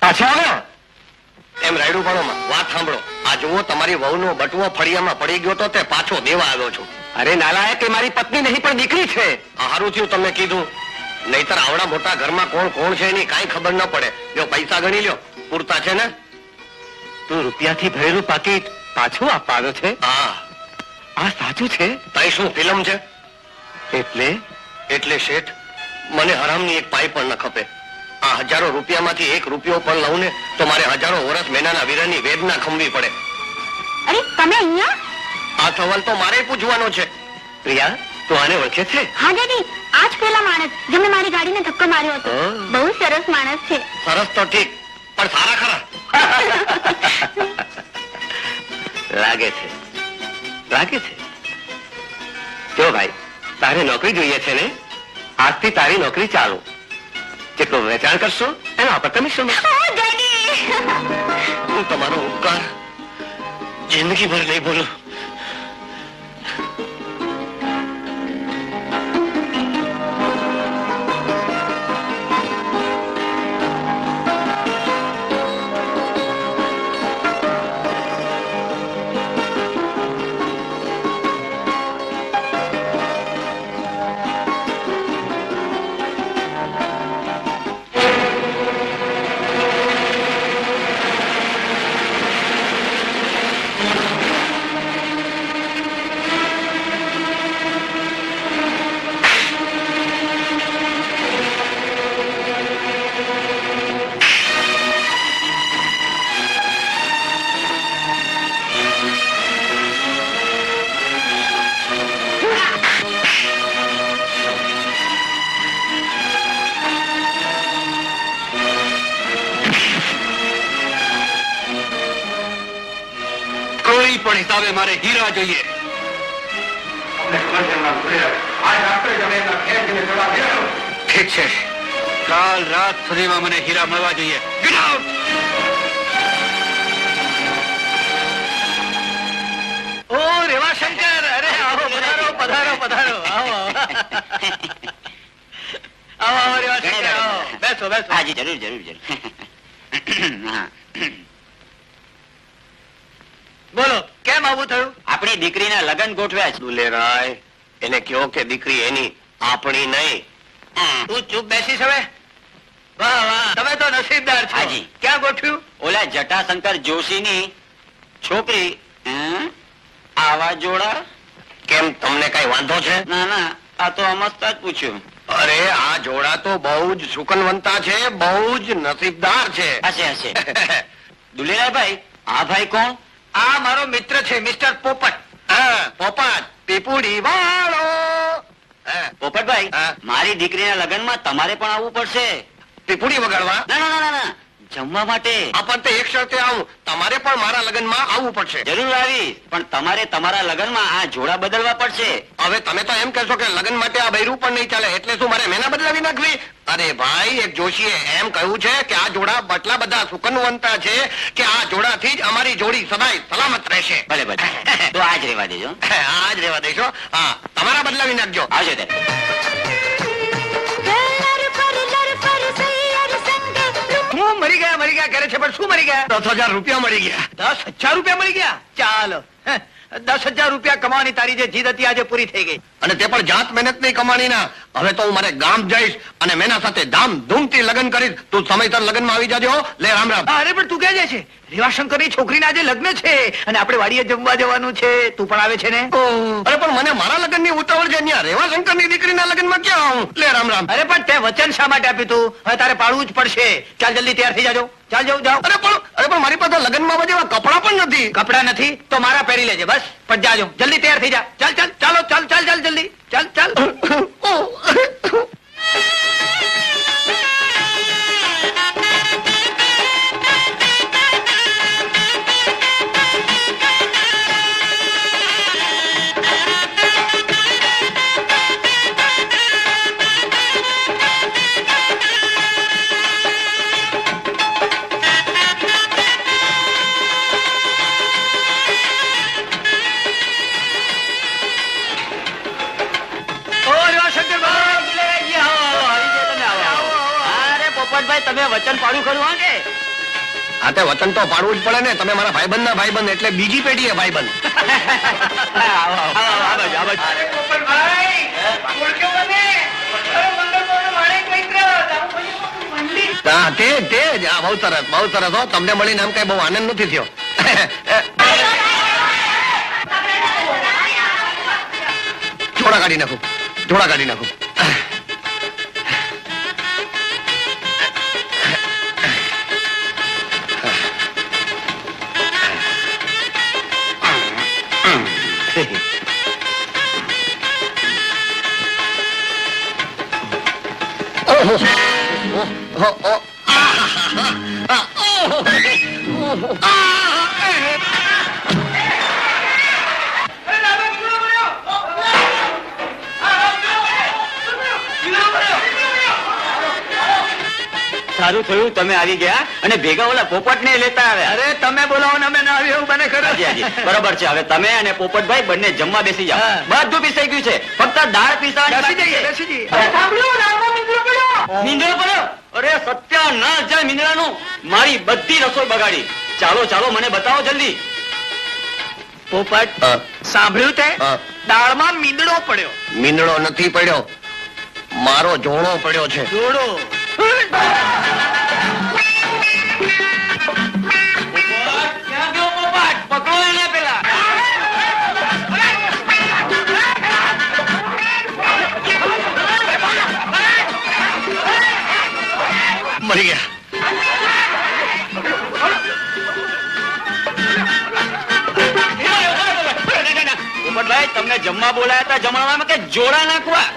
પાછો આવ્યો એમ રાયડું પાડોમાં વાત સાંભળો. આ જુઓ, તમારી વહુનો બટવો ફળિયામાં પડી ગયો તો તે પાછો દેવા આવ્યો છું. અરે નાલાયક, એ મારી પત્ની નહીં પણ દીકરી છે. આ હારું થયું તમે કીધું. નહીતર આવડા મોટા ઘરમાં કોણ કોણ છે એની કાંઈ ખબર ન પડે. જો પૈસા ગણી લ્યો, પૂરતા છે ને? તું રૂપિયાથી ભરેલું પાકીટ પાછું આપવાનો છે? હા. આ સાચું છે? તઈ શું ફિલ્મ છે? એટલે શેઠ, મને હરામની એક પાઈ પણ ન ખપે. આ હજારો રૂપિયામાંથી 1 રૂપિયો પણ લઉં ને તો મારે હજારો વર્ષ મેનાના વીરની વેદના ખંભવી પડે. અરે તમે અહીંયા? આ સવાલ તો મારે પૂછવાનો છે. પ્રિયા, તું આને ઓળખે છે? હા ડેડી, આજ પેલા માણસ જેમને મારી ગાડીને ધક્કો માર્યો હતો. બહુ સરસ માણસ છે. સરસ તો ઠીક, પણ સારા ખરા. લાગે છે જો ભાઈ, તારે નોકરી જોઈએ છે ને? આજથી તારી નોકરી ચાલુ. જેટલું વેચાણ કરશો એના પર કમિશન. હું તમારો ઉપકાર જિંદગીભર નહીં ભૂલું. કોઈ પણ હિસાબે મારે હીરા જોઈએ. ઠીક છે, કાલ રાત સુધીમાં મને હીરા મળવા જોઈએ. Get out! ઓ રેવાશંકર, અરે આવો, પધારો પધારો પધારો, આવો આવો રેવાશંકર, આવો. બેસો બેસો. હાજી, જરૂર જરૂર જરૂર. હા. બોલો, કેમ આવું થયું? આપણી દીકરીના લગ્ન ગોઠવ્યા છે. દુલેરાય, એને કહો કે દીકરી એની, આપણી નહીં. તું ચૂપ બેસીશ હવે? વાહ વાહ, તમે તો નસીબદાર છો. હાજી. ક્યાં ગોઠવ્યું? ઓલા જટાશંકર જોશીની છોકરી. આવા જોડા? કેમ, તમને કઈ વાંધો છે? ના ના, આ તો અમસ્તા જ પૂછ્યું. અરે આ જોડા તો બહુ જ સુકનવંતા છે, બહુ જ નસીબદાર છે. હશે હશે. દુલેરાભાઈ, આ ભાઈ કોણ? આ મારો મિત્ર છે, મિસ્ટર પોપટ. હા, પોપટ, પીપુડી વાળો. પોપટભાઈ, હા. મારી દીકરીના લગ્નમાં તમારે પણ આવવું પડશે. પીપુડી વગાડવા? ના ના ના ના, જમવા માટે. પણ તે એક શરતે આવું, તમારે પણ મારા લગ્નમાં આવવું પડશે. જરૂર આવીશ, પણ તમારે તમારા લગ્નમાં આ જોડા બદલવા પડશે. હવે તમે તો એમ કહેશો કે લગ્ન માટે આ બૈરું પણ નહીં ચાલે, એટલે શું મારે મેના બદલાવી નાખવી? અરે ભાઈ, એક જોશીએ એમ કહ્યું છે કે આ જોડા બટલા બધા સુકનવંતા છે કે આ જોડાથી જ અમારી જોડી સદાય સલામત રહેશે. ભલે ભલે, તો આજ રહેવા દેજો. આ જ રહેવા દેશો. હા, તમારા બદલાવી નાખજો. આવજો ત્યારે. શું મરી ગયા કરે છે? પણ શું મરી ગયા? 10,000 રૂપિયા મળી ગયા. 10,000 રૂપિયા મળી ગયા? ચાલો, 10,000 રૂપિયા કમાવાની તારી જે જીદ હતી આજે પૂરી થઈ ગઈ. અને તે પણ જાત મહેનત ની કમાણી ના. હવે તો હું મારે ગામ જઈશ અને મેના સાથે ધામધૂમથી લગ્ન કરીશ. તું સમયસર લગ્નમાં આવી જાજો. લે રામ રામ. અરે પણ તું ક્યાં જાય છે? રેવાશંકર ની છોકરીના આજે લગ્ન છે અને આપણે વાડીએ જમવા જવાનું છે. તું પણ આવે છે ને? અરે પણ મને મારા લગ્ન ની ઉતાવળ છે. ત્યાં રેવાશંકર ની દીકરીના લગ્નમાં ક્યાં આવું? લે રામ રામ. અરે પણ તે વચન શા માટે આપ્યું તું? હવે તારે પાડવું જ પડશે. ચાલ જલ્દી તૈયાર થઈ જાજો. ચાલ જાઓ જાઓ. અરે પણ મારી પાસે લગ્નમાં જેવા કપડા પણ નથી. કપડા નથી તો મારા પહેરી લેજે. બસ પણ જાજો, જલ્દી તૈયાર થઈ જા. ચાલ ચાલ ચાલો, ચાલ ચાલ ચાલ જલ્દી. ચાલ ચાલ. પોપટભાઈ, તમે વચન પાડ્યું ખરું? હા કે હા, તે વચન તો પાડવું જ પડે ને. તમે મારા ભાઈબંધ ના ભાઈબંધ એટલે બીજી પેઢી ભાઈબંધ. હા, તે જ. હા, બહુ સરસ બહુ સરસ હો. તમને મળીને આમ કઈ બહુ આનંદ નથી થયો. જોડા કાઢી નાખું, જોડા કાઢી નાખું. સારું થયું તમે આવી ગયા અને ભેગા ઓલા પોપટને લેતા આવ્યા. અરે તમે બોલાવો ને અમે ના આવ્યું એવું બને ખરું. હાજી, હાજી. બરોબર છે. હવે તમે અને પોપટભાઈ બંને જમવા બેસી જાઓ. હા. બધું પીસાઈ ગયું છે, ફક્ત દાળ પીસાવાની બેસી બાકી જઈએ, છે. બેસી જઈએ. અરે સાંભળ્યું, રામનો મીંડળો પડ્યો. મીંડળો પડ્યો? અરે સત્યાનાશ જાય મીંડળાનું. મારી બધી રસોઈ બગાડી. ચાલો ચાલો મને બતાવો જલ્દી. પોપટ હા. સાંભળ્યું તે હા. દાળમાં મીંદડો પડ્યો. મીંદડો નથી પડ્યો, મારો જોણો પડ્યો છે. જોડો. ક્યાં ગયો પોપટ? પકડો એને પેલા. મરી ગયા. પોપટભાઈ તમને જમવા બોલાયા હતા, જમણવામાં કે જોડા નાખવા?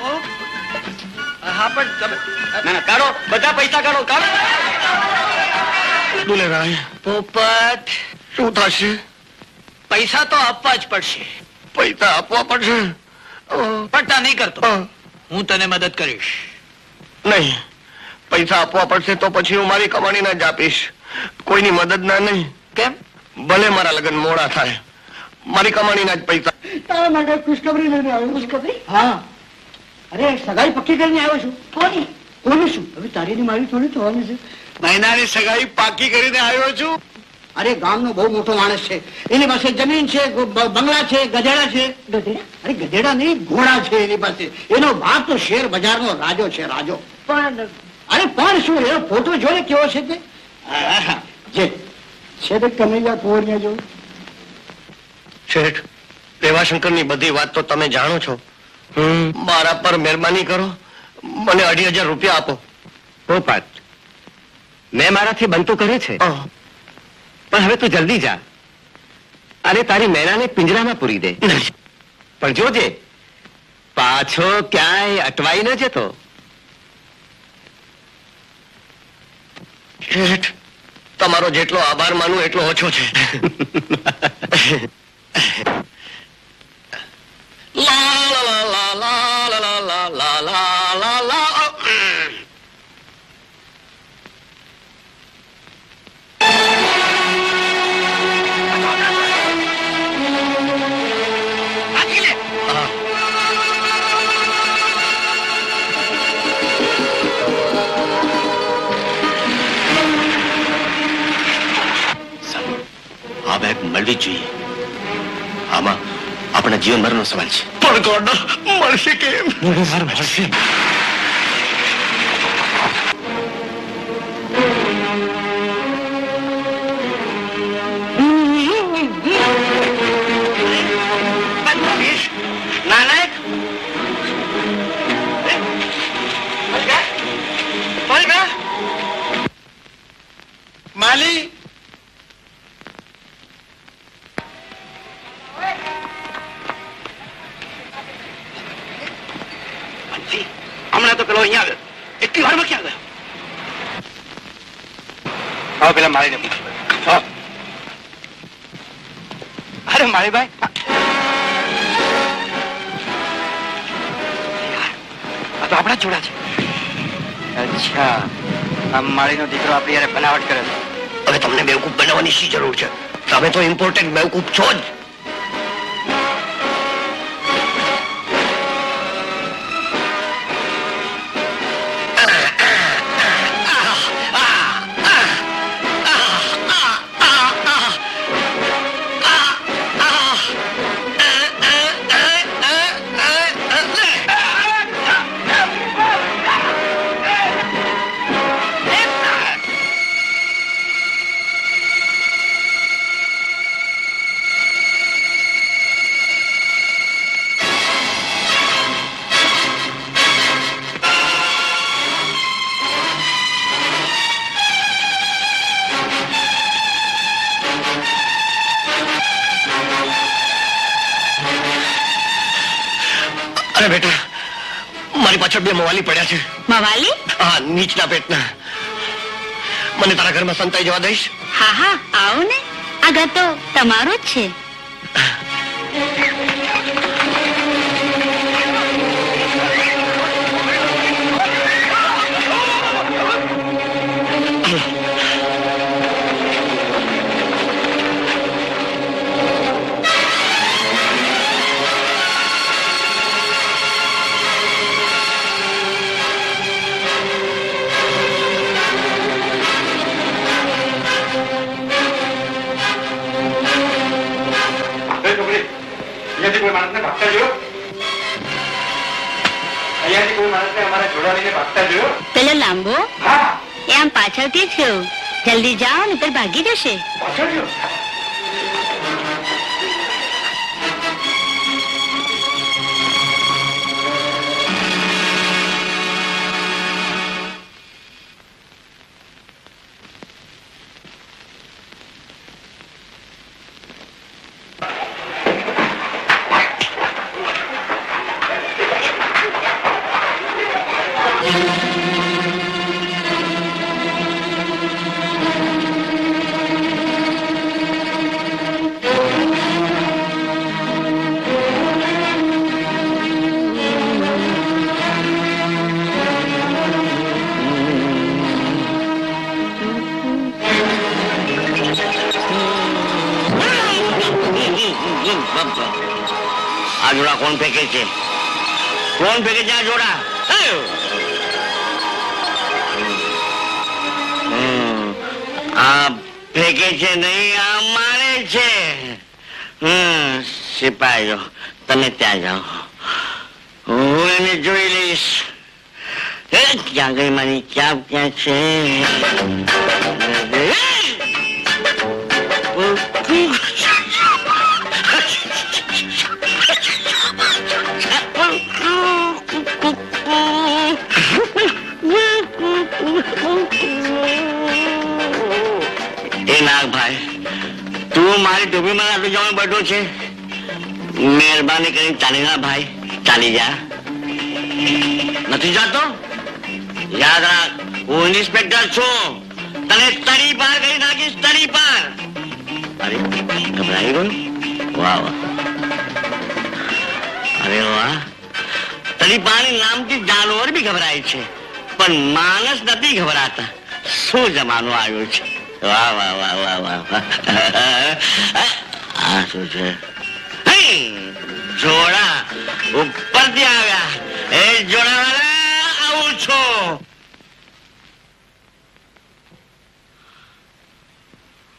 હા પણ તમે ના ના, કાઢો બધા પૈસા કાઢો, કાઢો. દુલેરાય, પોપટ શું થશે? પૈસા તો આપવા જ પડશે. પૈસા આપવા પડશે? પટ્ટા નહીં કરતો, હા. હું તને મદદ કરીશ. નહીં, પૈસા આપવા પડશે તો પછી હું મારી કમાણીના જ આપીશ, કોઈની મદદ ના નહીં. કેમ? ભલે મારા લગ્ન મોડા થાય, મારી કમાણીના જ પૈસા. તારા માટે ખુશખબરી લઈને આવ્યો. ખુશખબરી? હા. અરે સગાઈ પક્કી કરીને આવ્યો છું. કોની? કોની શું? હવે તારી ને મારી થોડી થવાની છે. મહિનાની સગાઈ પાકી કરીને આવ્યો છું. અરે ગામનો બહુ મોટો માણસ છે, એની પાસે જમીન છે, બંગલા છે, ગધેડા છે. ગધેડા? અરે ગધેડા નહીં, ઘોડા છે એની પાસે. એનો બાપ તો શેર બજારનો રાજો છે, રાજો. પણ અરે પણ શું, એનો ફોટો જોડે કેવો છે તે? જે છે તે કનૈયા કુંવરને જો. શેઠ, રેવાશંકરની બધી વાત તો તમે જાણો છો. મારા પર મહેરબાની કરો, મને 2,500 રૂપિયા આપો. પોપટ, મેં મારાથી બનતું કરે છે, હા. પણ હવે તું જલ્દી જા અને તારી મેનાને પિંજરામાં પૂરી દે. પણ જોજે પાછો ક્યાંય અટવાઈ ન જતો. શેઠ, તમારો જેટલો આભાર માનું એટલો ઓછો છે. લા લા લા લા લા લા લા લા લા લા. આ બેગ મળવી જ જોઈએ. આમાં આપણા જીવન મરણનો સવાલ છે. પણ ગોડા મળશે કેમ? મળશે. નાલાયક! માલી, હમણાં તો પેલો અહીંયા આવ્યો, એટલી વારમાં ક્યાં ગયો? હવે પેલા મારીને પૂછો. અરે માળીભાઈ, આ તો આપણા જ જોડા છે. અચ્છા, આ માળીનો દીકરો આપણી યારે બનાવટ કરે છે. હવે તમને બેવકૂફ બનાવવાની શી જરૂર છે? તમે તો ઇમ્પોર્ટન્ટ બેવકૂફ છો જ. અરે બેટા, મારી પાછળ 2 મવાલી પડ્યા છે. મવાલી? હા, નીચના પેટના. મને તારા ઘરમાં સંતાઈ જવા દઈશ? હા હા, આવો ને, આ ઘર તો તમારો જ છે. અહીંયાથી કોઈ માણસને ભાગતા જોયો? અહીંયાથી કોઈ માણસને અમારા જોડા લઈને ભાગતા જોયો? પેલો લાંબો હા, એ આમ પાછળથી જ ગયો. જલ્દી જાઓ ને તો ભાગી જશે. પાછળ જો. આ જોડા કોણ ફેંકે છે? કોણ ફેંકે છે આ જોડા? આ ફેંકે છે નહીં, આ મારે છે. સિપાહીઓ તમે ત્યાં જાઓ, હું એને જોઈ લઈશ. ક્યાં ગઈ મારી ક્યાં ક્યાં છે? નાગભાઈ, તું મારી ટોપીમાં આટલું જવાનું બેઠો છે? મહેરબાની કરીને ચાલી જા ભાઈ, ચાલી જા. નથી જાતો? યાદ રાખ, હું ઇન્સ્પેક્ટર છું. તને તરી પાર કરી નાખીશ, તરી પાર. અરે ગભરાઈ ગયો? વાહ વાહ, અરે વાહ. તરી પારની નામથી જાનવર બી ગભરાય છે, પણ માણસ નથી ગભરાતા. શું જમાનો આવ્યો છે! વાહ વાહ વાહ વાહ વાહ વાહ. આ શું છે? જોડા ઉપરથી આવ્યા. એ જોડા વાળા, આવું છો?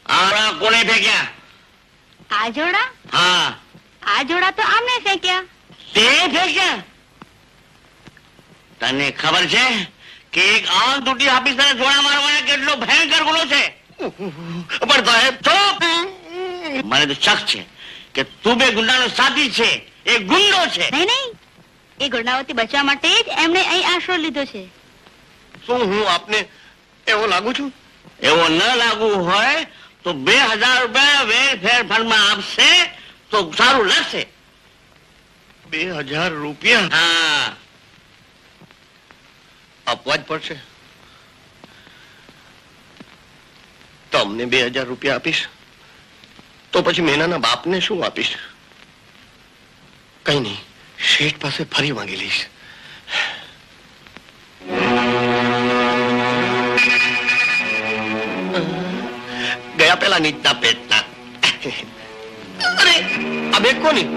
આરા કોને ફેંક્યા? આ જોડા? હા, આ જોડા તો આમને ફેંક્યા. તે ફેંક્યા? તને ખબર છે કે એક આમ તૂટી ઓફિસરે જોડા મારવાના કેટલો ભયંકર ગુનો છે? પણ સાહેબ ચૂપ! મને તો શક છે કે તું બે ગુંડાનો સાથી છે. એ ગુંડો છે. નહીં નહીં, એ ગુંડાઓથી બચવા માટે જ એમણે અહીં આશરો લીધો છે. શું હું આપને એવો લાગુ છું? એવો ન લાગુ હોય તો 2000 રૂપિયા વેલફેર ફંડમાં આપશે તો સારું લાગશે. 2000 રૂપિયા હા, આપવા જ પડશે. તમને 2000 રૂપિયા આપીશ તો પછી મેનાના બાપને શું આપીશ? કઈ નહીં, શેઠ પાસે ફરી માંગી લઈશ. ગયા પેલા નીચના પેટના. અરે આ બેગ કોની?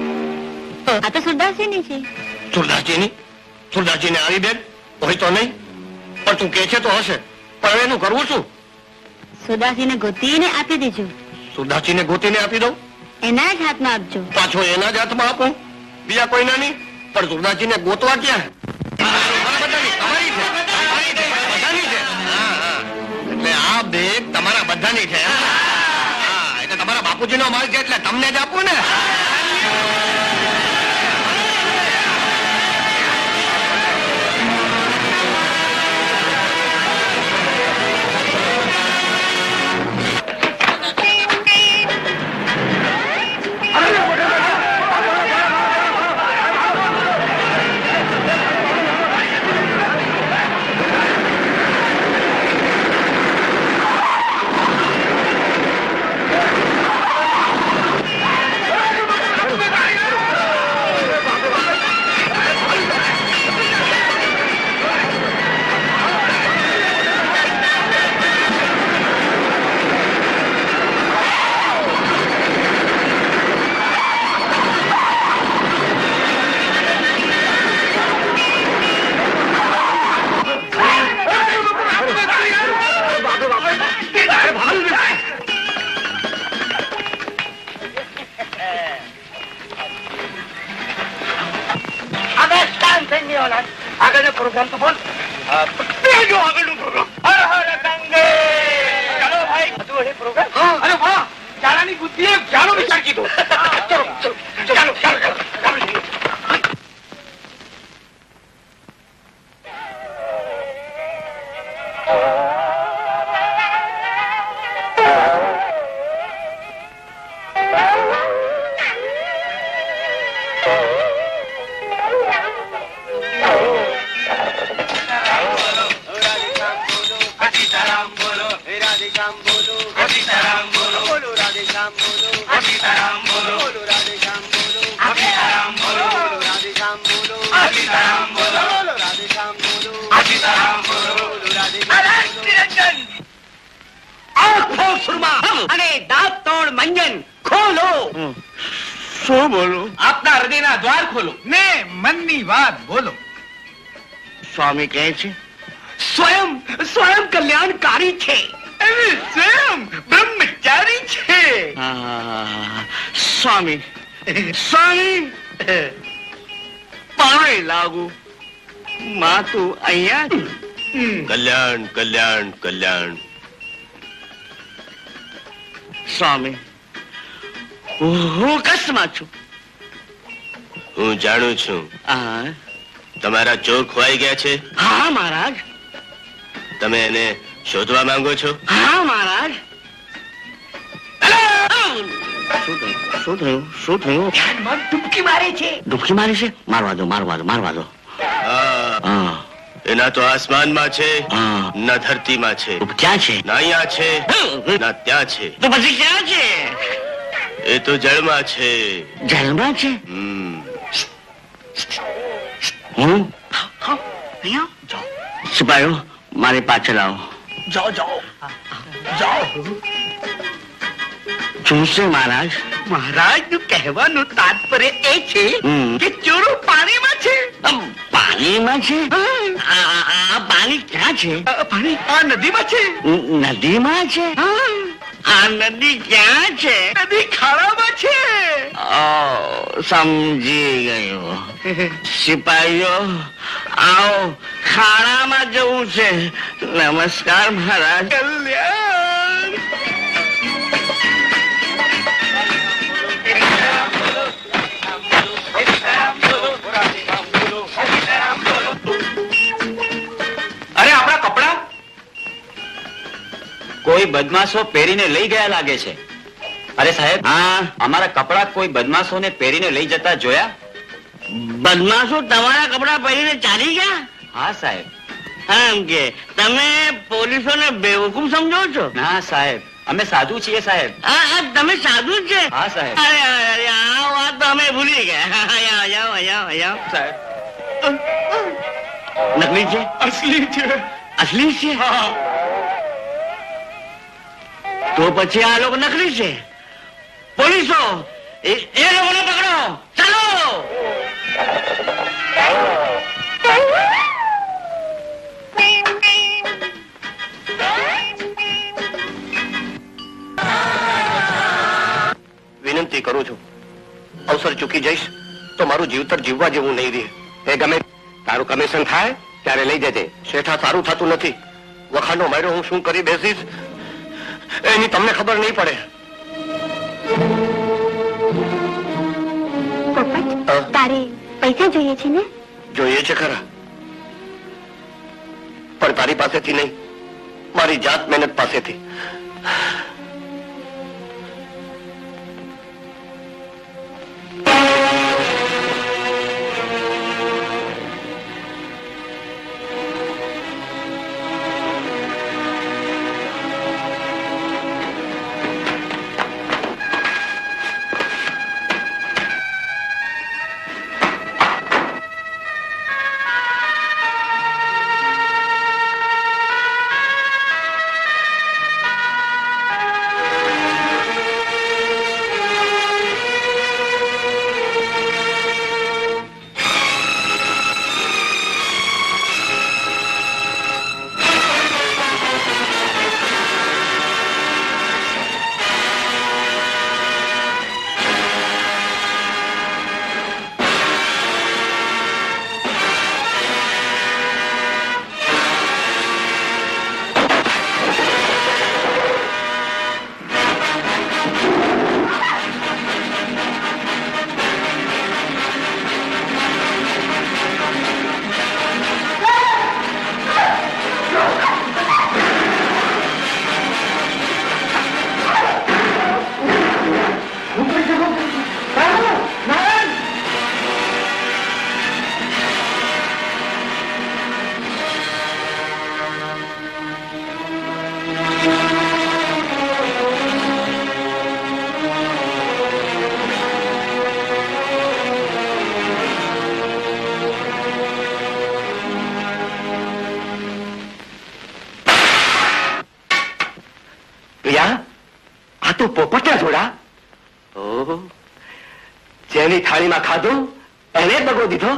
આ તો સુરદાસજીની છે. સુરદાસજીની? સુરદાસજીને આવી બેગ હોય તો નહીં, પણ તું કે છે તો હશે. પણ હવે એનું કરવું શું? સુરદાસજીને ગોતીને આપી દેજો. સુરદાસજીને ગોતીને આપી દઉં? એના જ હાથમાં આપજો. પાછો એના જ હાથમાં આપું? બીજા કોઈના નહીં? પણ સુરદાસજીને ગોતવા ક્યાં? એટલે આ બેગ તમારા બધાની છે. હા, એટલે તમારા બાપુજીનો માલ છે એટલે તમને જ આપું ને. દેવાના. આગળનો પ્રોગ્રામ તો બોલ. પેલો આગળનો પ્રોગ્રામ. હર હર ગંગે. ચાલો ભાઈ બધું એ પ્રોગ્રામ. અરે વાહ, ચાલાની બુદ્ધિએ ચાલો વિચાર કીધો. ચલો ચલો ચાલો ચાલો ચાલો. અને દાંત તોડ મંજન ખોલો. શું બોલું? આપના હૃદયના દ્વાર ખોલો ને મનની વાત બોલો. સ્વામી કહે છે સ્વયં સ્વયં કલ્યાણકારી છે. સ્વયં બ્રહ્મચારી છે. સ્વામી સ્વામી પાણી લાગુ માતું અહીંયા કલ્યાણ કલ્યાણ કલ્યાણ. સ્વામી હું કચ્છમાં છું. હું જાણું છું હા તમારા ચોર ખોવાઈ ગયા છે. હા મહારાજ. તમે એને શોધવા માંગો છો. હા મહારાજ. શું થયું શું થયું શું થયું? ધ્યાનમાં ડૂબકી મારે છે. ડૂબકી મારી છે? મારવા દો મારવા દો મારવા દો. હા, હા એના તો આસમાનમાં છે હા. ના ધરતીમાં છે ક્યાં છે? ના અહીંયા છે ના ત્યાં છે. તો પછી ક્યાં છે? એ તો જળમાં છે. જલમાં છે? હમ. હું અહીંયા જાઓ સિપાહીઓ મારી પાછળ આવો. જાઓ જાઓ જાઓ. શું છે મહારાજ? મહારાજ નું કહેવાનું તાત્પર્ય એ છે હમ. કે ચોરો પાણીમાં છે. પાણીમાં છે? આ પાણી ક્યાં છે? પાણી આ નદીમાં છે. નદીમાં છે? આ નદી ક્યાં છે? નદી ખાડામાં છે. સમજી ગયો. સિપાહીઓ આવો ખાડામાં જવું છે. નમસ્કાર મહારાજ. કલ્યાણ. અરે આપણા કપડા કોઈ બદમાશો પહેરીને લઈ ગયા લાગે છે. અરે સાહેબ, હા અમારા કપડા કોઈ બદમાશોને પહેરીને લઈ જતા જોયા? બદમાશો તમારા કપડા પહેરીને ચાલી ગયા? હા સાહેબ. એમ કે તમે પોલીસોને બેવકૂફ સમજો છો? ના સાહેબ, અમે સાધુ છીએ સાહેબ. તમે સાધુ જ છે? હા સાહેબ. અરે અરે આ વાત તો અમે ભૂલી ગયા. આવો સાહેબ નકલી છે? અસલી છે. અસલી છે? તો પછી આ લોકો નકલી છે. પોલીસો એ લોકોને પકડો. ચાલો. વિનંતી કરું છું, અવસર ચૂકી જઈશ તો મારું જીવતર જીવવા જેવું નહીં રહે. એ ગમે તારું કમિશન થાય ત્યારે લઈ જજે. શેઠા સારું થતું નથી. વખાણનો માર્યો હું શું કરી બેસીશ એની તમને ખબર નહીં પડે. પોપટ તારે પૈસા જોઈએ છે ને? જોઈએ છે ખરા, પણ તારી પાસેથી નહીં, મારી જાત મહેનત પાસેથી. ઓહો, જેની થાળીમાં ખાધું એને જ દગો દીધો.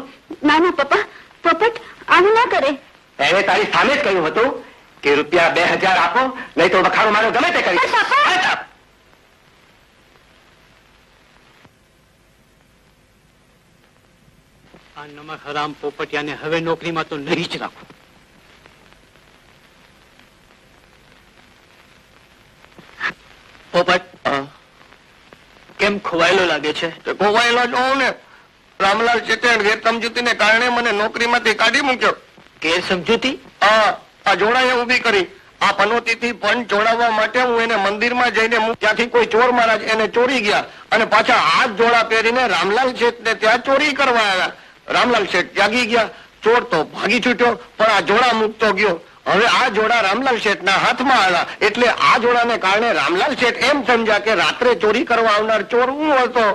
ના ના પપ્પા, પોપટ આવું ના કરે. એને તારી સામે જ કહ્યું હતું કે રૂપિયા 2000 આપો, નહીં તો વખાણો મારો ગમે તે કરી. પણ પપ્પા! અરે સાહેબ, આ નમક હરામ પોપટિયાને હવે નોકરીમાં તો નહીં જ રાખો. પોપટ કેમ ખોવાયેલો લાગે છે? ખોવાયેલો જ હોઉં ને. રામલાલ શેઠે ગેરસમજૂતીને કારણે મને નોકરીમાંથી કાઢી મૂક્યો. ગેર સમજૂતી? આ જોડાએ ઊભી કરી. આ પનોતીથી પંચ જોડાવવા માટે હું એને મંદિરમાં જઈને ત્યાંથી કોઈ ચોર મહારાજ એને ચોરી ગયા અને પાછા હાથ જોડા પહેરીને રામલાલ શેઠને ત્યાં ચોરી કરવા આવ્યા. રામલાલ શેઠ ત્યાગી ગયા, ચોર તો ભાગી છૂટ્યો, પણ આ જોડા મૂકતો ગયો. હવે આ જોડા રામલાલ શેઠના હાથમાં આવ્યા એટલે આ જોડાને કારણે રામલાલ શેઠ એમ સમજ્યા કે રાત્રે ચોરી કરવા આવનાર ચોર હું હતો.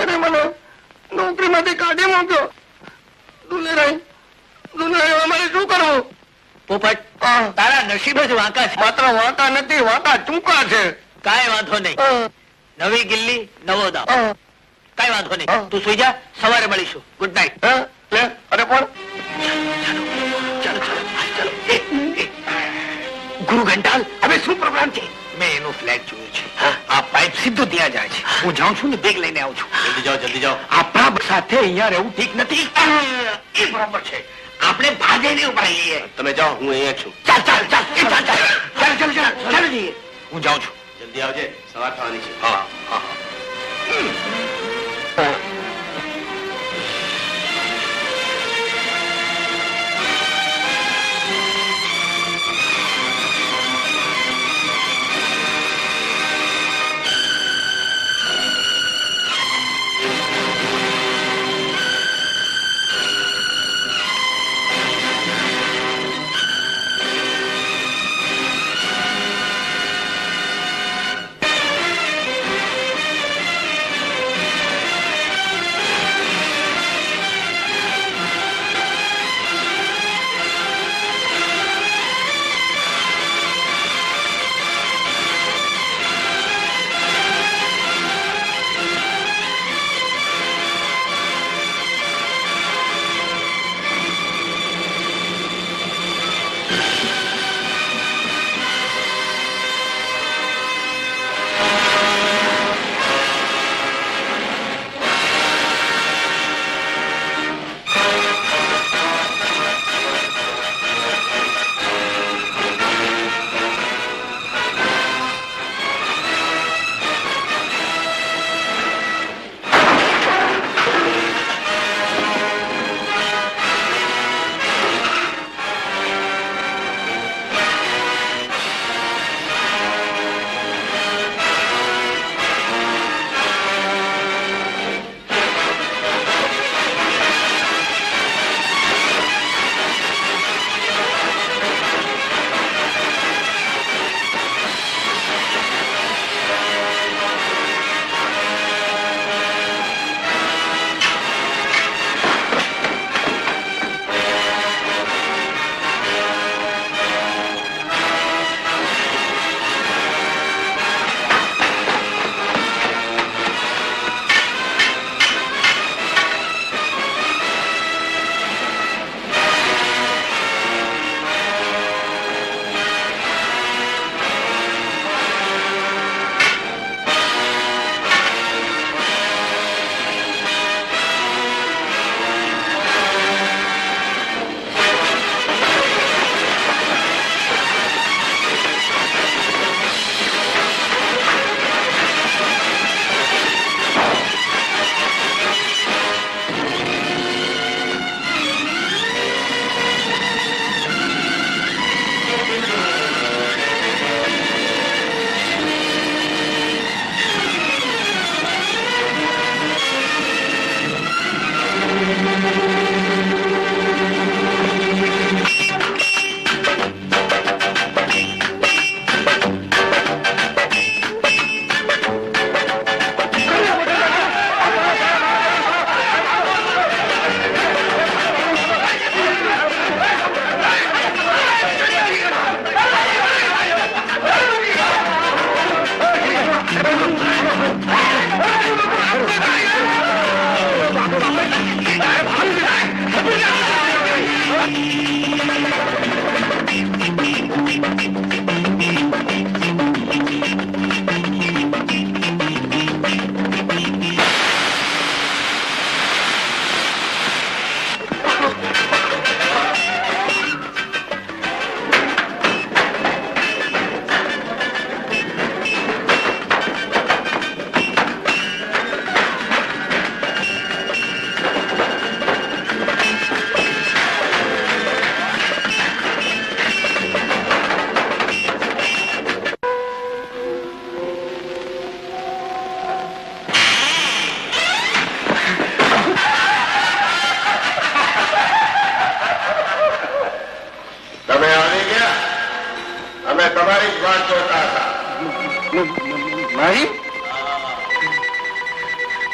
એને મને નોકરીમાંથી કાઢી મૂક્યો. દુલેરાય, અમારે શું કરવું? પોપટ, તારા નસીબ જ વાંકા છે. માત્ર વાંકા નથી, વાંકા ટૂંકા છે. કાંઈ વાંધો નહીં. નવી ગિલ્લી, નવો દાવ. કાંઈ વાંધો નહીં. તું સુઈ જા, સવારે મળીશું. Good night. લે, અરે પણ ચાલો ચાલો ચાલો. ગુરુ ઘંટાલ, હવે શું પ્રોગ્રામ છે? મેં એનું ફ્લેટ જોયું છે. આ પાઇપ સીધું ત્યાં જાય છે. હું જાઉં છું ને, બેગ લઈને આવું છું. જલ્દી જાઓ. આપણા સાથે અહીંયા રહેવું ઠીક નથી. એ બરોબર છે. આપણે ભાગે નહીં ઉભરાઈએ. તમે જાઓ, હું અહીંયા છું. ચાલ ચાલ ચાલ એ ચાલ ચાલ ચાલ ચાલ ચાલ ચાલ જઈએ. હું જાઉં છું. જલ્દી આવજે, સવાર થવાની છે. હા હા.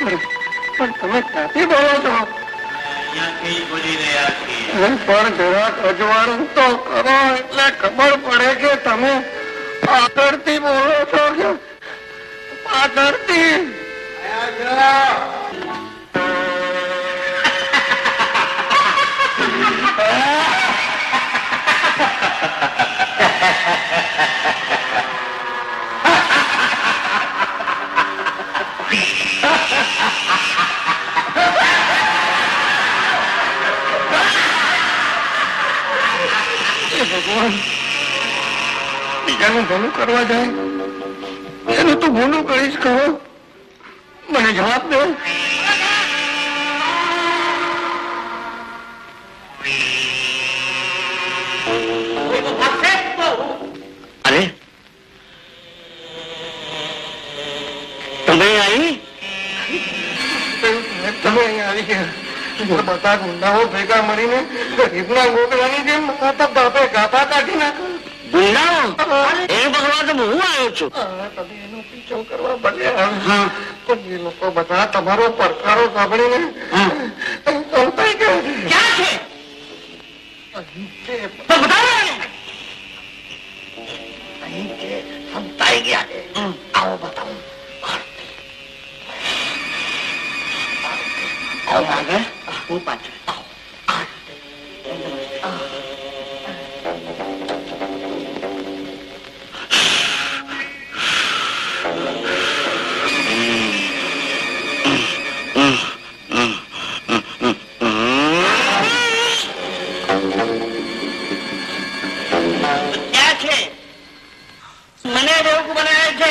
પણ તમે ક્યાંથી બોલો છો? પણ જરાક અજવાળું તો કરો એટલે ખબર પડે કે તમે પાછળથી બોલો છો કે પાછળથી. ભગવાન, બીજાનું ભલું કરવા જાય એનું તું ભૂલું કરીશ કહો? મને જવાબ દે. અરે તમે આવી? તમે અહીંયા આવી ગયા. બધા ગુંડાઓ ભેગા મળીને ગરીબના ગોગડાની જેમ માતા બાપે ગાભા કાઢી નાખ્યો. ગુંડાઓ એ પકડવા તો હું આવ્યો છું. તમે એનો પીછો કરવા બન્યા. પણ એ લોકો બધા તમારો પડકારો સાંભળીને સંતાઈ ગયા છે. ક્યાં છે? અહીં છે. તો બતાવો ને. અહીં છે. સંતાઈ ગયા છે. આવો બતાવો. આવો આગળ, હું પાછળ. ક્યાં છે? મને બેવકૂફ બનાવે છે.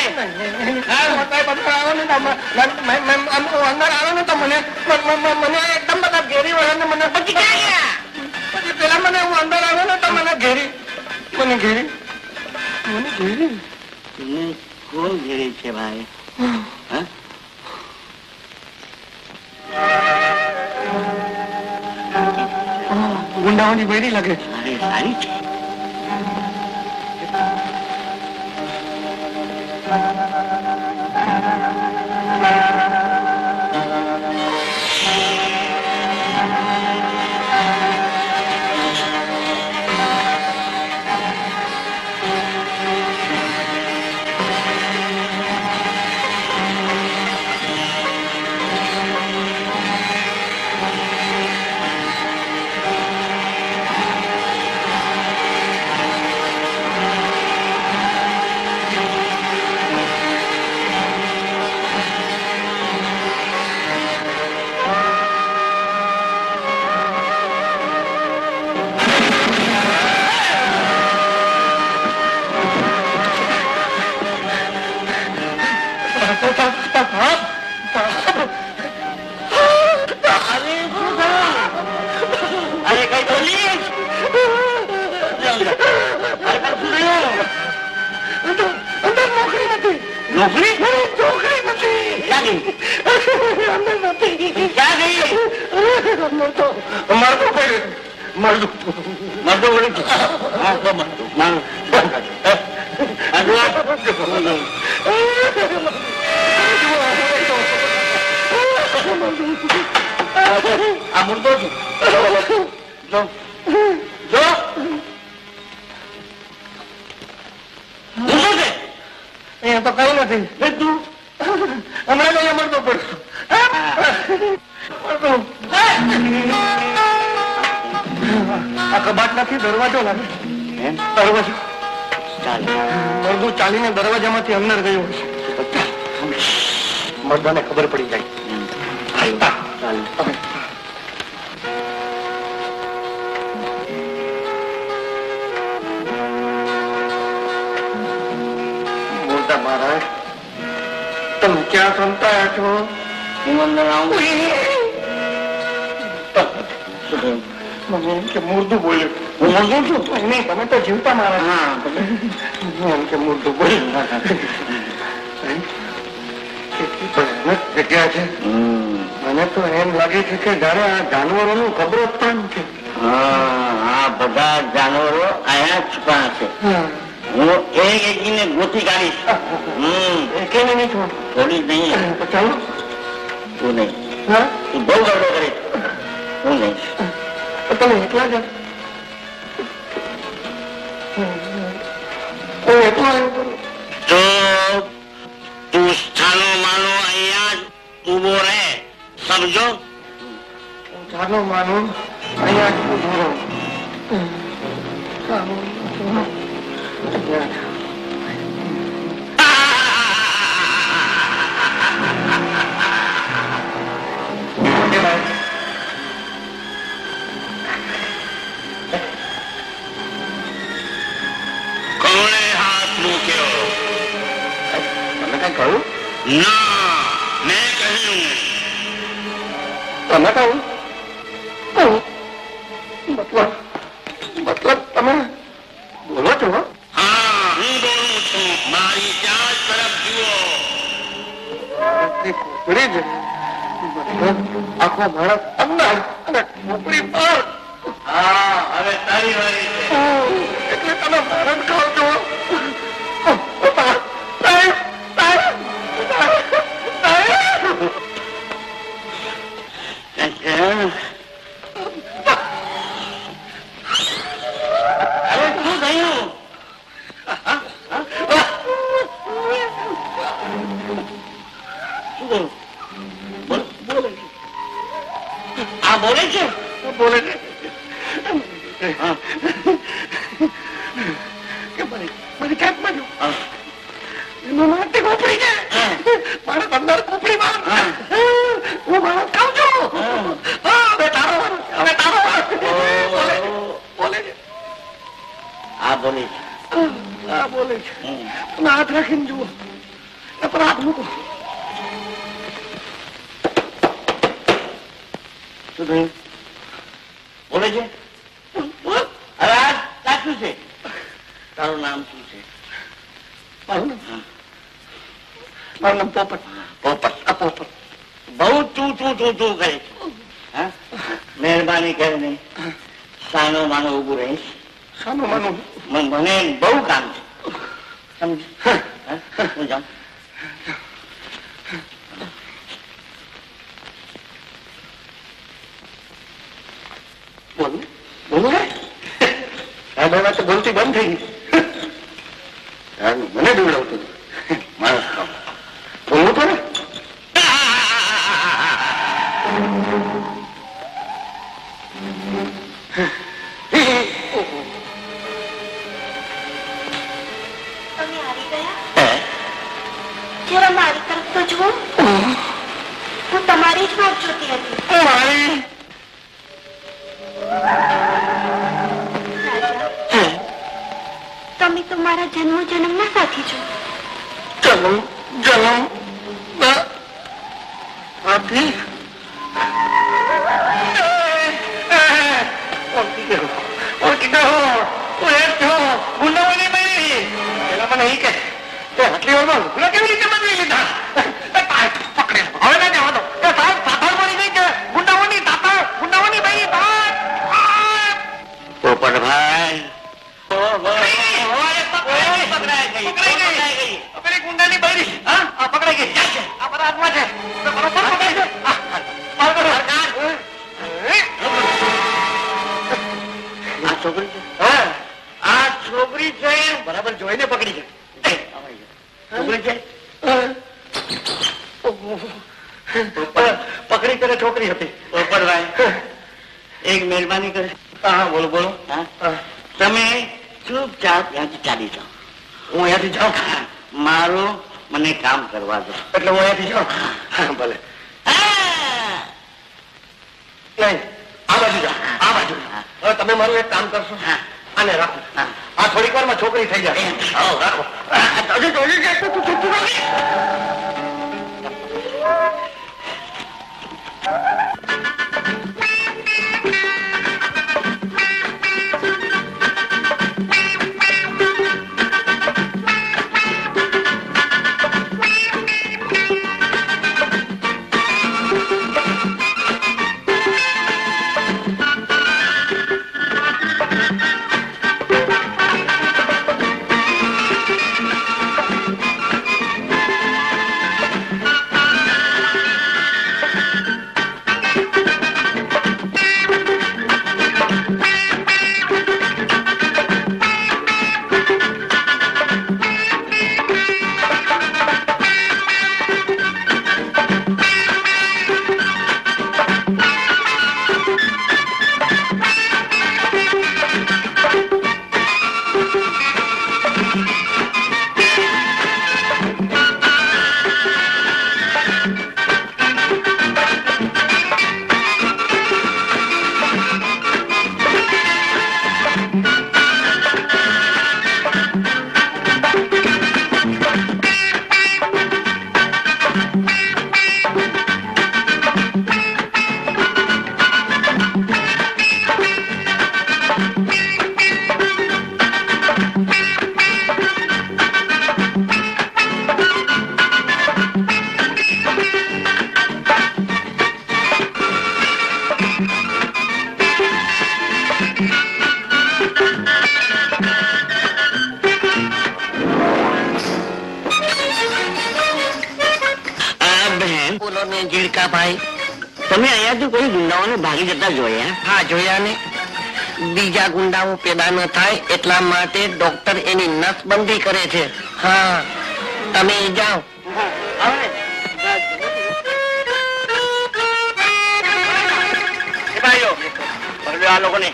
અંદર આવે ને તો મને એકદમ બધા ઘેરી વળે ને મને પછી ક્યાં ગયા? પછી પેલા મને હું અંદર આવે ને તો મને ઘેરી મને કોણ ઘેરી છે ભાઈ? હા? ગુંડાઓની બૈરી લાગે. અરે સારી છે. અરે કઈ પોલીસ અંદર નોકરી નથી. નોકરી નોકરી નથી. ક્યાં ગઈ? અંદર નથી. ક્યાં ગઈ? મરદો વળી છે. હા તો મરદો આ મુર્દો છે. જો જો મુર્દો છે. અહીંયા તો કઈ નથી. તું હમણાં અહીંયા મળતો પડશે. આ કબાટ નથી, દરવાજો લાગે. દરવાજો મરદું ચાલીને દરવાજામાંથી અંદર ગયું હશે. મરદાને ખબર પડી જાય. બોલતા મહારાજ, તમે ક્યાં સંતાયા છો? હું અંદર આવું. મને એમ કે મુર્દું બોલ્યું. હું મુર્દો છું. નહીં, તમે તો જીવતા મારા. હા એમ કે મુર્દું બોલ્યું. કેટલી ભયાનક જગ્યા છે. મને તો એમ લાગે છે કે જાણે આ જાનવરોનું કબ્રસ્તાન છે. આ બધા જાનવરો અહીંયા છુપા છે. હું એક એકને ગોતી કાઢીશ. એકેને નહીં છોડ. થોડી નહીં. તો ચાલો તું નહીં. હા તું બહુ ગરબો કરી. હું નહીં. તો તમે એકલા જ હું એકલો આવ્યો કરું. તો તું સ્થાનો માનો અહીંયા જ ઊભો રહે. સમજો? હું ચાલો માનું અહીંયા જ ઉભો રહું. ચાલો કોણે હાથ મૂક્યો? તમે કઈ કહ્યું? ના, મેં કહ્યું. તમે કહ્યું? મતલબ તમે બોલો છો? હા, હું બોલું છું. મારી ત્યાં જ તરફ જુઓ. ખોપડી જ આખો માણસ અંદર અને ખોપડી પર. હા, હવે તારી વારી છે. એટલે તમે મારણ ખાવ છો? સાહેબ, સાહેબ, સાહેબ. અરે શું થયું? શું થયું? બોલે છે. આ બોલે છે? બોલે છે હા. કે મારી કેમ્પમાં જો હા. એનું નામ ખોપડી છે. મારા અંદર ખોપડીમાં હું માણસ ખાઉં છું. હા, હવે તારો વારો છે. હવે તારો વારો છે. બોલે છે. બોલે છે. આ બોલે છે. હા, બોલે છે. હમ. તમે હાથ રાખીને જુઓ. એ પર હાથ મૂકો. શું થયું? બોલે છે? બોલ. હવે આ સાચું છે. તારું નામ શું છે? મારું નામ મારું નામ પોપટ. પોપટ. આ પોપટ. બહુ તું કરે છે. હા? મહેરબાની કરીને સાનો માનો ઉભું રહીશ. શાનું માનું? મને બહુ કામ છે. સમજ? હું જાઉં. બોલ બોલો ને. સાહેબ હવે તો બોલતી બંધ થઈ ગઈ. મને બીવડાવતું માણસ કામ બોલવું તો ને. તમે આવી ગયા? જરા મારી તરફ તો જુઓ. હું તમારી જ વાત જોતી હતી. મારી રાજા, તમે તો મારા જન્મના સાથી છો. જન્મ સાથી ઓળખી ગયો. હું એ જ છું. ગુંડાઓની બૈરી. પેલા મને એ કે તે આટલી વારમાં લુગડા કેવી રીતે બદલી લીધા? પકડે હવે ના જવા દો. એ સાહેબ તાતાર મળી ગઈ કે ગુંડાઓની તાતાર ગુંડાઓની બૈરી તાર. પોપટભાઈ. પકડાઈ ગઈ. પેલી ગુંડાની બૈરી. હા, આ પકડાઈ ગઈ. આ બધા હાથમાં છે. બરોબર પકડાઈ છે. આ છોકરી છે? હા, આ છોકરી છે. બરાબર જોઈને પકડી છે. છોકરી છે? પકડી કરે છોકરી હતી. પોપટભાઈ, એક મહેરબાની કરે. હા, બોલો બોલો. હા? હા, તમે ચૂપચાપ ત્યાંથી ચાલી જાઓ. હું અહીંયાથી જાઉં. મારું મને કામ કરવા દો. એટલે હું અહીંયાથી જાઉં. હા, ભલે. હા. નહીં, આ બાજુ જાઓ. આ બાજુ. હવે તમે મારું એક કામ કરશો. હા. આને રાખો. હા. આ થોડીક વારમાં છોકરી થઈ જાય. આવો, રાખો. ને જીડકાભાઈ. તમે અહીંયાથી કોઈ ગુંડાઓને ભાગી જતા જોયા? હા, જોયા ને. બીજા ગુંડાઓ પેદા ન થાય એટલા માટે ડોક્ટર એની નસબંધી કરે છે. હા, તમે જાઓ. ભાઈઓ આ લોકોને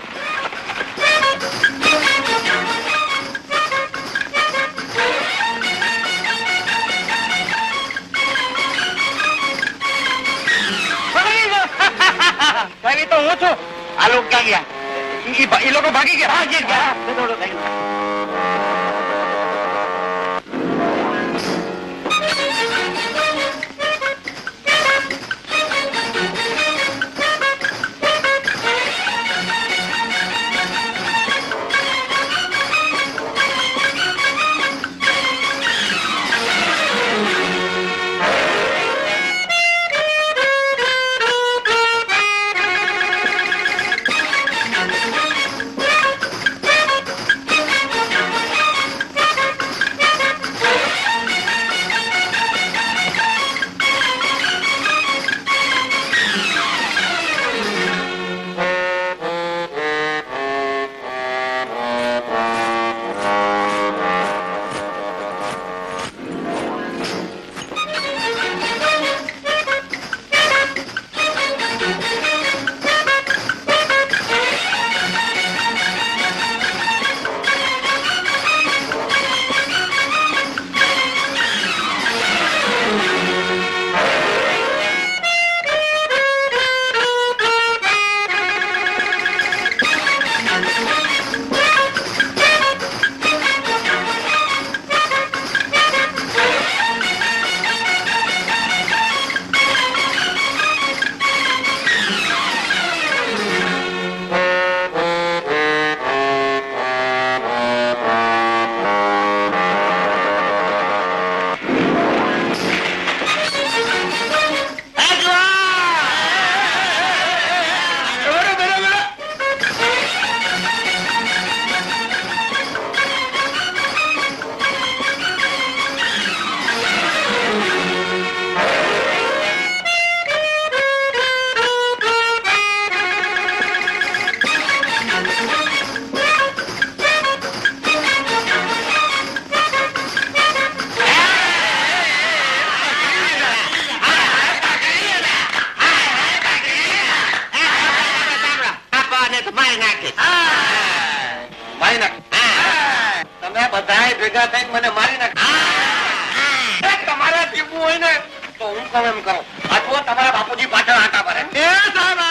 તો હું છું. આ લોકો ક્યાં ગયા? એ લોકો ભાગી ગયા. તમે બધા ભેગા થઈને મને મારી નાખ. તમારે જીવવું હોય ને તો હું કહું એમ કરો. અથવા તમારા બાપુજી પાછળ આટા ભરે. સાહેબ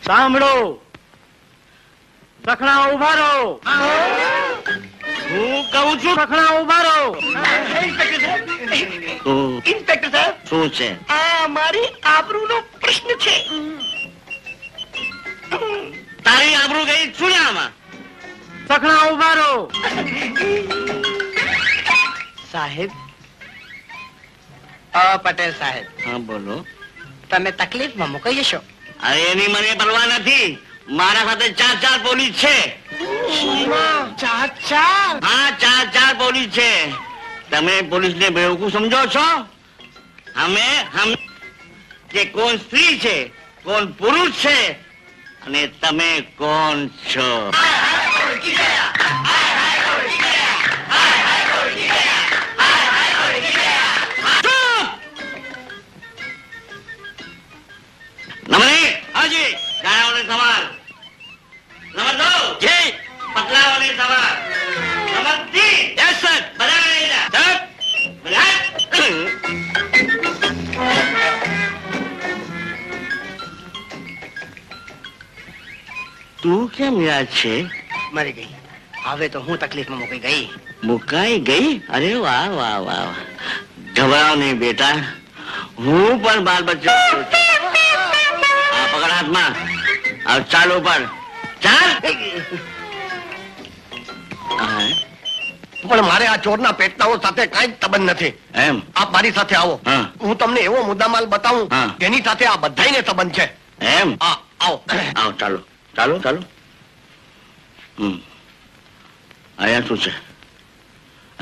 સાંભળો, સખણા ઉભા રહો. હું કહું છું, સખણા ઉભા રહો. ઇન્સ્પેક્ટર સાહેબ, શું છે? આ મારી આબરૂનો પ્રશ્ન છે. તારી આબરૂ ગઈ ચૂડામાં. સખણા ઉભા રહો. સાહેબ, પટેલ સાહેબ, હા બોલો. તમે તકલીફમાં મુકાઈ જશો. અરે એની મને પરવા નથી. મારા સાથે 4 પોલીસ છે. હા, 4 પોલીસ છે. તમે પોલીસને બેવકૂફ સમજો છો? અમે કે કોણ સ્ત્રી છે, કોણ પુરુષ છે, અને તમે કોણ છો? नंबर 1 हाजी गाया वाले सवाल. नंबर 2 जी पतला वाले सवाल. नंबर 3 यस सर बजा रहेगा सर बजा. તું કેમ યાદ છે? મરી ગઈ. હવે તો હું તકલીફમાં મુકાઈ ગઈ. મુકાઈ ગઈ? અરે વાહ વાહ વાહ. ઘબરાવ નહીં બેટા, હું પણ બાલ બચ્ચો છું. પકડ હાથમાં. હવે ચાલ ઉપર ચાલ. પણ મારે આ ચોરના પેટનાઓ સાથે કાંઈ જ સંબંધ નથી. એમ? આપ મારી સાથે આવો. હા. હું તમને એવો મુદ્દામાલ બતાવું હા. જેની સાથે આ બધાયને સંબંધ છે. એમ? હા, આવો. આવો ચાલો ચાલો ચાલો. અહીંયા શું છે?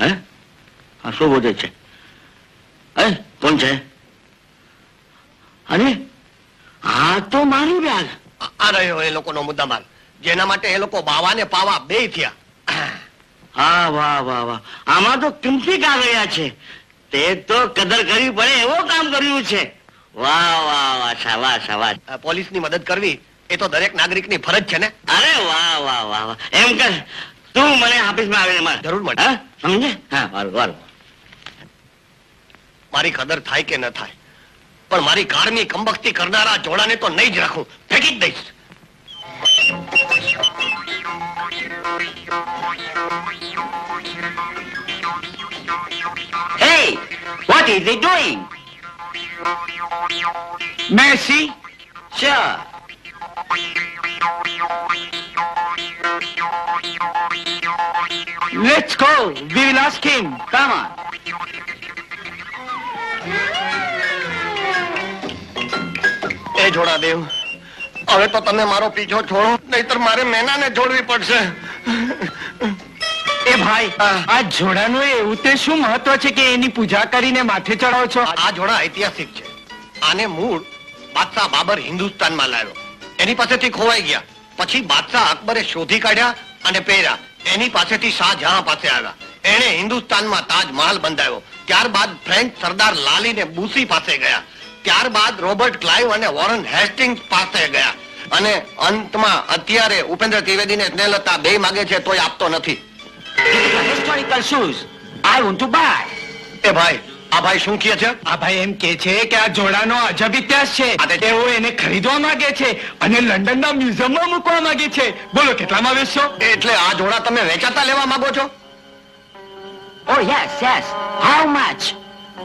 હે? હા, શું બોલે છે? હે, કોણ છે? અરે હા તો મારી બેગ. આ રહ્યો એ લોકોનો મુદ્દામાલ, જેના માટે એ લોકો બાવા ને પાવા બેય થયા. હા વાહ વાહ વાહ. આમાં તો કિંમતી કાગળિયા છે. તે તો કદર કરવી પડે એવો કામ કર્યું છે. વાહ વાહ વાહ, શાબાશ શાબાશ. પોલીસની મદદ કરવી એ તો દરેક નાગરિકની ફરજ છે ને. અરે વાહ વાહ વાહ વાહ. એમ કર, તું મને ઓફિસમાં આવીને મળે. જરૂર મળે. હા, સમજે? હા, વારું વારું. મારી કદર થાય કે ન થાય, પણ મારી કારની કંબકતી કરનારા જોડાને તો નહીં જ રાખું, ફેંકી જ દઈશ. Hey, what is he doing? Messi, Sure. let's go. We will ask him. Come on. એ જોડાદેવ, હવે તો તમે મારો પીછો છોડો, નહીતર મારે મેનાને જોડવી પડશે. એ ભાઈ, આ જોડાનું એવું તે શું મહત્વ છે કે એની પૂજા કરીને માથે ચડાવો છો? આ જોડા ઐતિહાસિક છે. આને મૂળ બાદશાહ બાબર હિન્દુસ્તાનમાં લાવ્યો. એની પાસેથી ખોવાઈ ગયા. પછી બાદશાહ અકબરે શોધી કાઢ્યા અને પહેર્યા. એની પાસેથી શાહજહાં પાસે આવ્યા. એણે હિન્દુસ્તાનમાં તાજમહાલ બંધાવ્યો. ત્યારબાદ ફ્રેન્ચ સરદાર લાલી ને બુસી પાસે ગયા. ત્યારબાદ રોબર્ટ ક્લાઇવ અને વોરન હેસ્ટિંગ્સ પાસે ગયા. અને અંતમાં અત્યારે ઉપેન્દ્ર ત્રિવેદીને સ્નેહલતા બે માગે છે તોય આપતો નથી. Historical shoes. I want to buy. એ ભાઈ, આ ભાઈ શું કહે છે? આ ભાઈ એમ કે છે કે આ જોડાનો અજબ ઇતિહાસ છે. આ તે- તેઓ એને ખરીદવા માંગે છે અને લંડનના મ્યુઝિયમમાં મૂકવા માંગે છે. બોલો કેટલામાં વેચશો? એટલે આ જોડા તમે વેચાતા લેવા માંગો છો? Oh yes, yes. How much?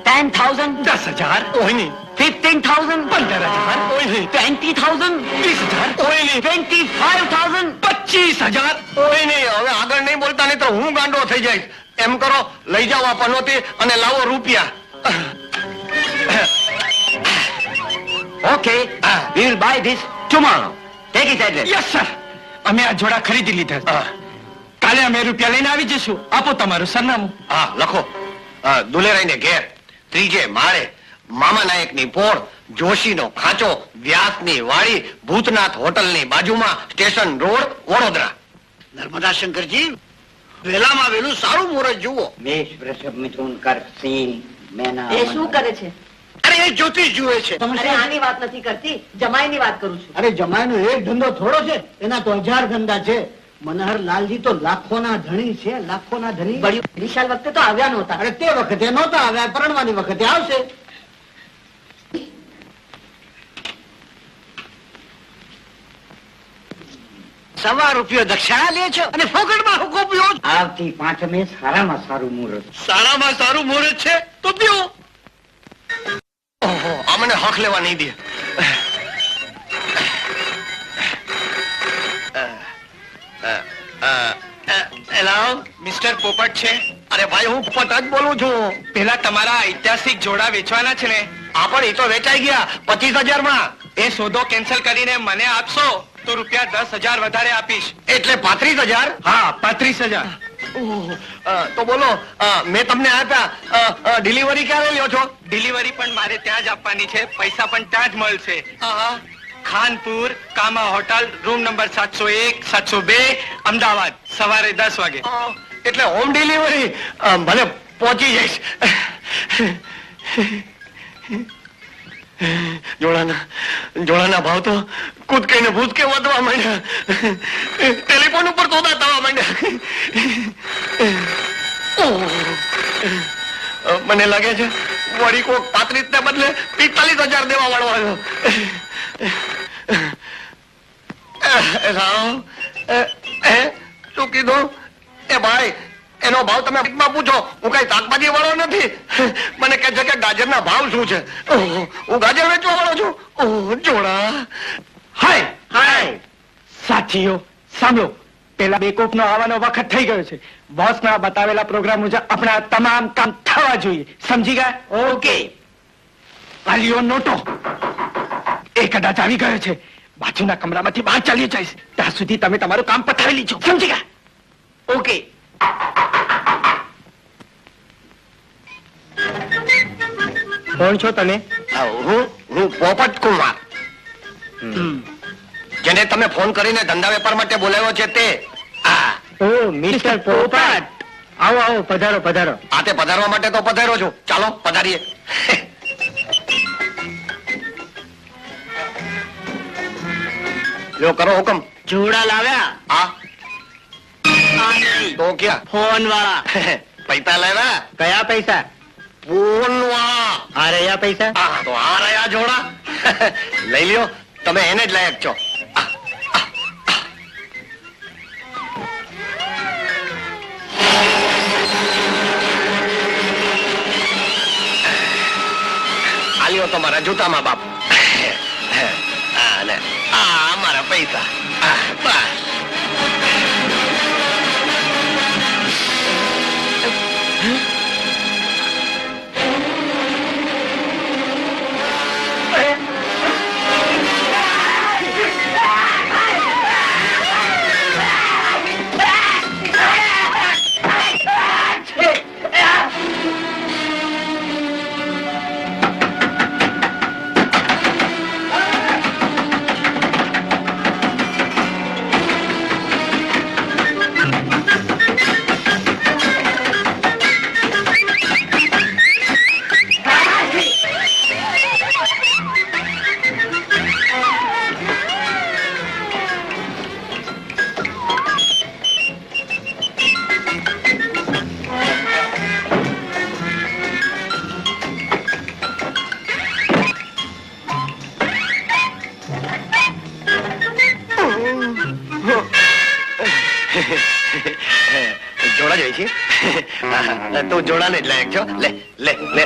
10,000? 10,000, કોઈ નહીં, 15,000? 15,000, કોઈ નહીં, 20,000? 20,000, કોઈ નહીં, 25,000? 25,000. કોઈ નહીં. હવે આગળ નહીં બોલતા, નહીં તો હું ગાંડો થઈ જઈશ. એમ કરો, લઈ જાઓ આ પનોતી અને લાવો રૂપિયા. Okay. We will buy this tomorrow. Take it address. Yes sir, અમે આ જોડા ખરીદી લીધા છે. હા, કાલે અમે રૂપિયા લઈને આવી જઈશું. આપો તમારું સરનામું. હા, લખો. દુલેરાઈને ઘેર, ત્રીજે માળે, મામા નાયકની પોળ, જોશીનો ખાંચો, વ્યાસની વાડી, ભૂતનાથ હોટલની બાજુમાં, સ્ટેશન રોડ, વડોદરા. નર્મદા શંકરજી, વહેલામાં વહેલું સારું મુહૂર્ત જુઓ. મેષ વૃષભ મિથુન કર્ક સિંહ મેના એ શું કરે છે? અરે એ જ્યોતિષ જુએ છે. અરે આની વાત નથી કરતી, જમાઈની વાત કરું છું. અરે જમાઈનો એક ધંધો થોડો છે, એના તો 1000 ધંધા છે. મનહર લાલજી તો લાખોના ધણી છે, લાખોના ધણી. બળી વિશાલ વખતે તો આવ્યા નહોતા. અરે તે વખતે નહોતા આવ્યા, પરણવાની વખતે આવશે. સવા રૂપિયો દક્ષિણા લે છો અને ફોકટમાં હુકો પીઓ છો? આવતી પાંચમે સારામાં સારું મુહૂર્ત. સારામાં સારું મુહૂર્ત છે તો પીવો. ઓહો, આ મને હક લેવા નહીં દે. હેલો, મિસ્ટર પોપટ છે? અરે ભાઈ, હું પોપટ જ બોલું છું. પેલા તમારા ઐતિહાસિક જોડા વેચવાના છે ને? હા, પણ એ તો વેચાઈ ગયા 25,000 માં. એ સોદો કેન્સલ કરીને મને આપશો તો રૂપિયા 10,000 વધારે આપીશ. એટલે 35,000? હા, 35,000. તો બોલો, મેં તમને આપ્યા, ડિલિવરી ક્યારે લ્યો છો? ડિલિવરી પણ મારે ત્યાં જ આપવાની છે, પૈસા પણ ત્યાં જ મળશે. ખાનપુર કામા હોટલ, રૂમ નંબર 701, 702, અમદાવાદ, સવારે 10 વાગે. એટલે હોમ ડિલિવરી? ભલે પહોંચી જઈશ. જોડાના ભાવ તો કૂદકે ને ભૂતકે વધવા માંડ્યા. ટેલિફોન ઉપર સોદા થવા માંડ્યા. મને લાગે છે વળી કોક 35 ને બદલે 45,000 દેવા વાળો આવ્યો. રામ, શું કીધું? એ ભાઈ, એનો ભાવ તમે માં પૂછો. હું કઈ શાકભાજી વાળો નથી. મને કહે છે કે ગાજરના ભાવ શું છે. હું ગાજર વેચવા વાળો છું. જોડા. હાય હાય સાથીઓ સાંભળો, પેલા બેકોફનો આવવાનો વખત થઈ ગયો છે. બોસના બતાવેલા પ્રોગ્રામ મુજબ આપણા તમામ કામ થવા જોઈએ. સમજી ગયા? ઓકે. આલિયો નોટો એ કદાચ આવી ગયો છે. બાજુના કમરામાંથી બહાર ચાલી જઈશ. ત્યાં સુધી તમે તમારું કામ પતાવી લીજો. સમજી ગયા? ઓકે. કોણ છો તમે? હું પોપટ કુમાર. જેને તમે ફોન કરીને ધંધા વેપાર માટે બોલાવ્યો છે તે. ઓ મિસ્ટર પોપટ, આવો આવો, પધારો પધારો. આ તે પધારવા માટે તો પધાર્યો છું. ચાલો પધારીએ. લો, કરો હુકમ. જોડા લાવ્યા? હા, આ નહીં, તો ક્યાં? ફોન વાળા. પૈસા લાવ્યા? કયા પૈસા? ફોન વાળા. આ રહ્યા પૈસા. હા, તો આ રહ્યા જોડા. લઈ લ્યો, તમે એને જ લાયક છો. આલ્યો તમારા જૂતામાં બાપ. અને આ અમારા પૈસા. બસ. જોડા જોઈએ છે? તું જોડાને જ લાયક છો. લે લે લે.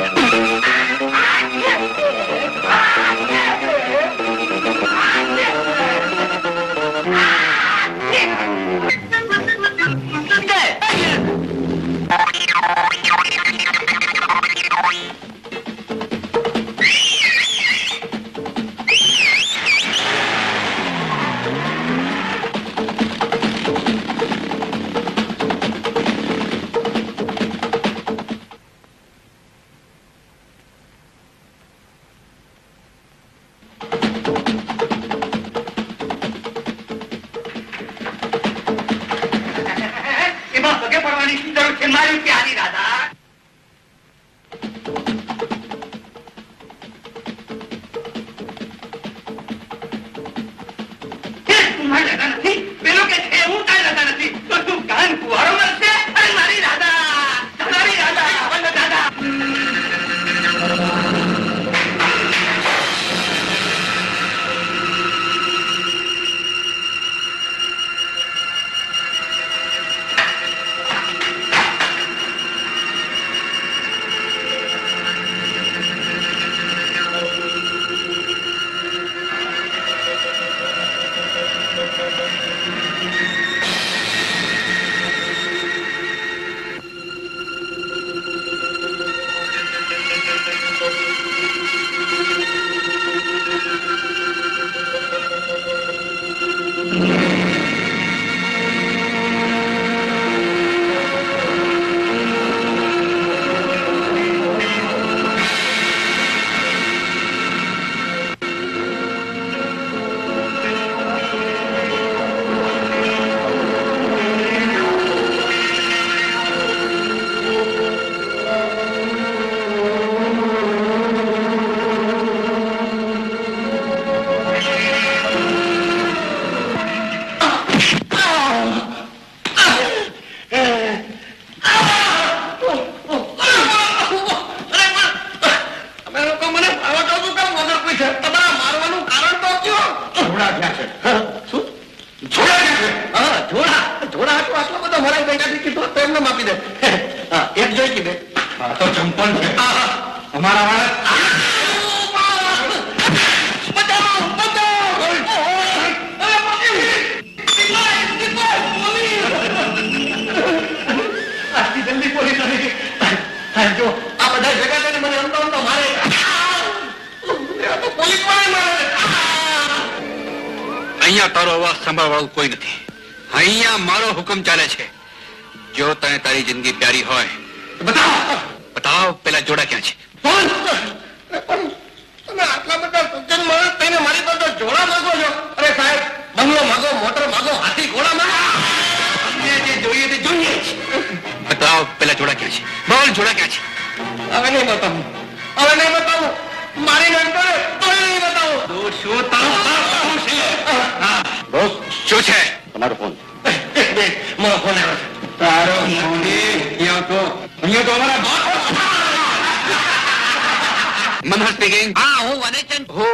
તમે લોકો મને ભાવો છો શું કામ વગર પૂછે? તમારા મારવાનું કારણ તો કયો? થોડા થયા છે. શું? જોડા ક્યાં છે? હા, જોડા. જોડા આટલો બધો ભરાઈ બેઠા કીધું તો એમને માપી દે. હા, એક જોઈ કીધે. આ તો ચંપલ છે. અમારા વાળા આટલી જલ્દી પોલીસ આવી. જો આ બધા ભેગા થઈને મને અંતો મારે. આ તો પોલીસ વાળા મારે. અહીંયા તારો અવાજ સાંભળવાળું કોઈ નથી. અહીંયા મારો હુકમ ચાલે છે. જો તને તારી જિંદગી પ્યારી હોય તો બતાવ પેલા જોડા ક્યાં છે? પણ તમે આટલા બધા સજ્જન માણસ થઈને મારી પાસે જોડા માંગો છો? અરે સાહેબ, બંગલો માંગો, મોટર માંગો, હાથી ઘોડા માંગો. અમને જે જોઈએ તે જોઈએ જ. બતાવ પેલા જોડા ક્યાં છે? બોલ જોડા ક્યાં છે? હવે નહીં બતાવું. હવે નહીં બતાવું. મારી નાખતો ને તોય નહીં બતાવું. શું તારું છે? બોસ શું છે? તમારો ફોન. મારો ફોન આવ્યો છે. તારો અહીંયા તો અમારા મનહર સ્પીકિંગ. હા, હું વનેચંદ. હો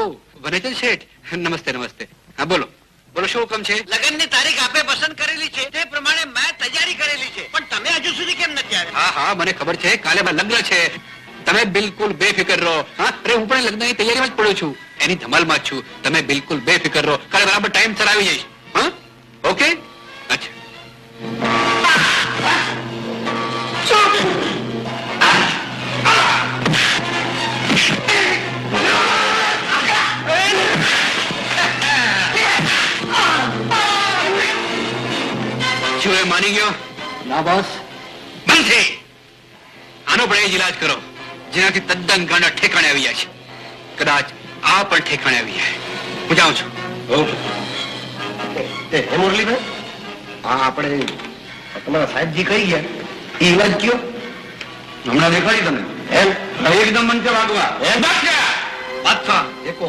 વનેચંદ શેઠ, નમસ્તે નમસ્તે. હા બોલો બોલો, શું હુકમ છે? લગ્નની તારીખ આપે પસંદ કરેલી છે તે પ્રમાણે મેં તૈયારી કરેલી છે, પણ તમે હજુ સુધી કેમ નથી આવ્યા? હા હા મને ખબર છે, કાલે મારા લગ્ન છે. તમે બિલકુલ બેફિકર રહો. હા, અરે હું પણ લગ્નની તૈયારીમાં જ પડ્યો છું, એની ધમાલમાં જ છું. તમે બિલકુલ બેફિકર રહો, કાલે બરાબર ટાઈમ સર આવી જઈશ. હા ઓકે. અચ્છા શું એ માની ગયો? ના બોસ. બંધ થઈ. આનો પણ એ જ ઈલાજ કરો જેનાથી તદ્દન ગાંડા ઠેકાણે આવી જાય છે. કદાચ આ પણ ઠેકાણે આવી જાય. હું જાઉં છું. હે મુરલીભાઈ, હા આપણે તમારા સાહેબજી કહી ગયા એ ઇલાજ કયો? હમણાં દેખાડી તમને એમ એકદમ મન કે વાગવા બાદશાહ એકો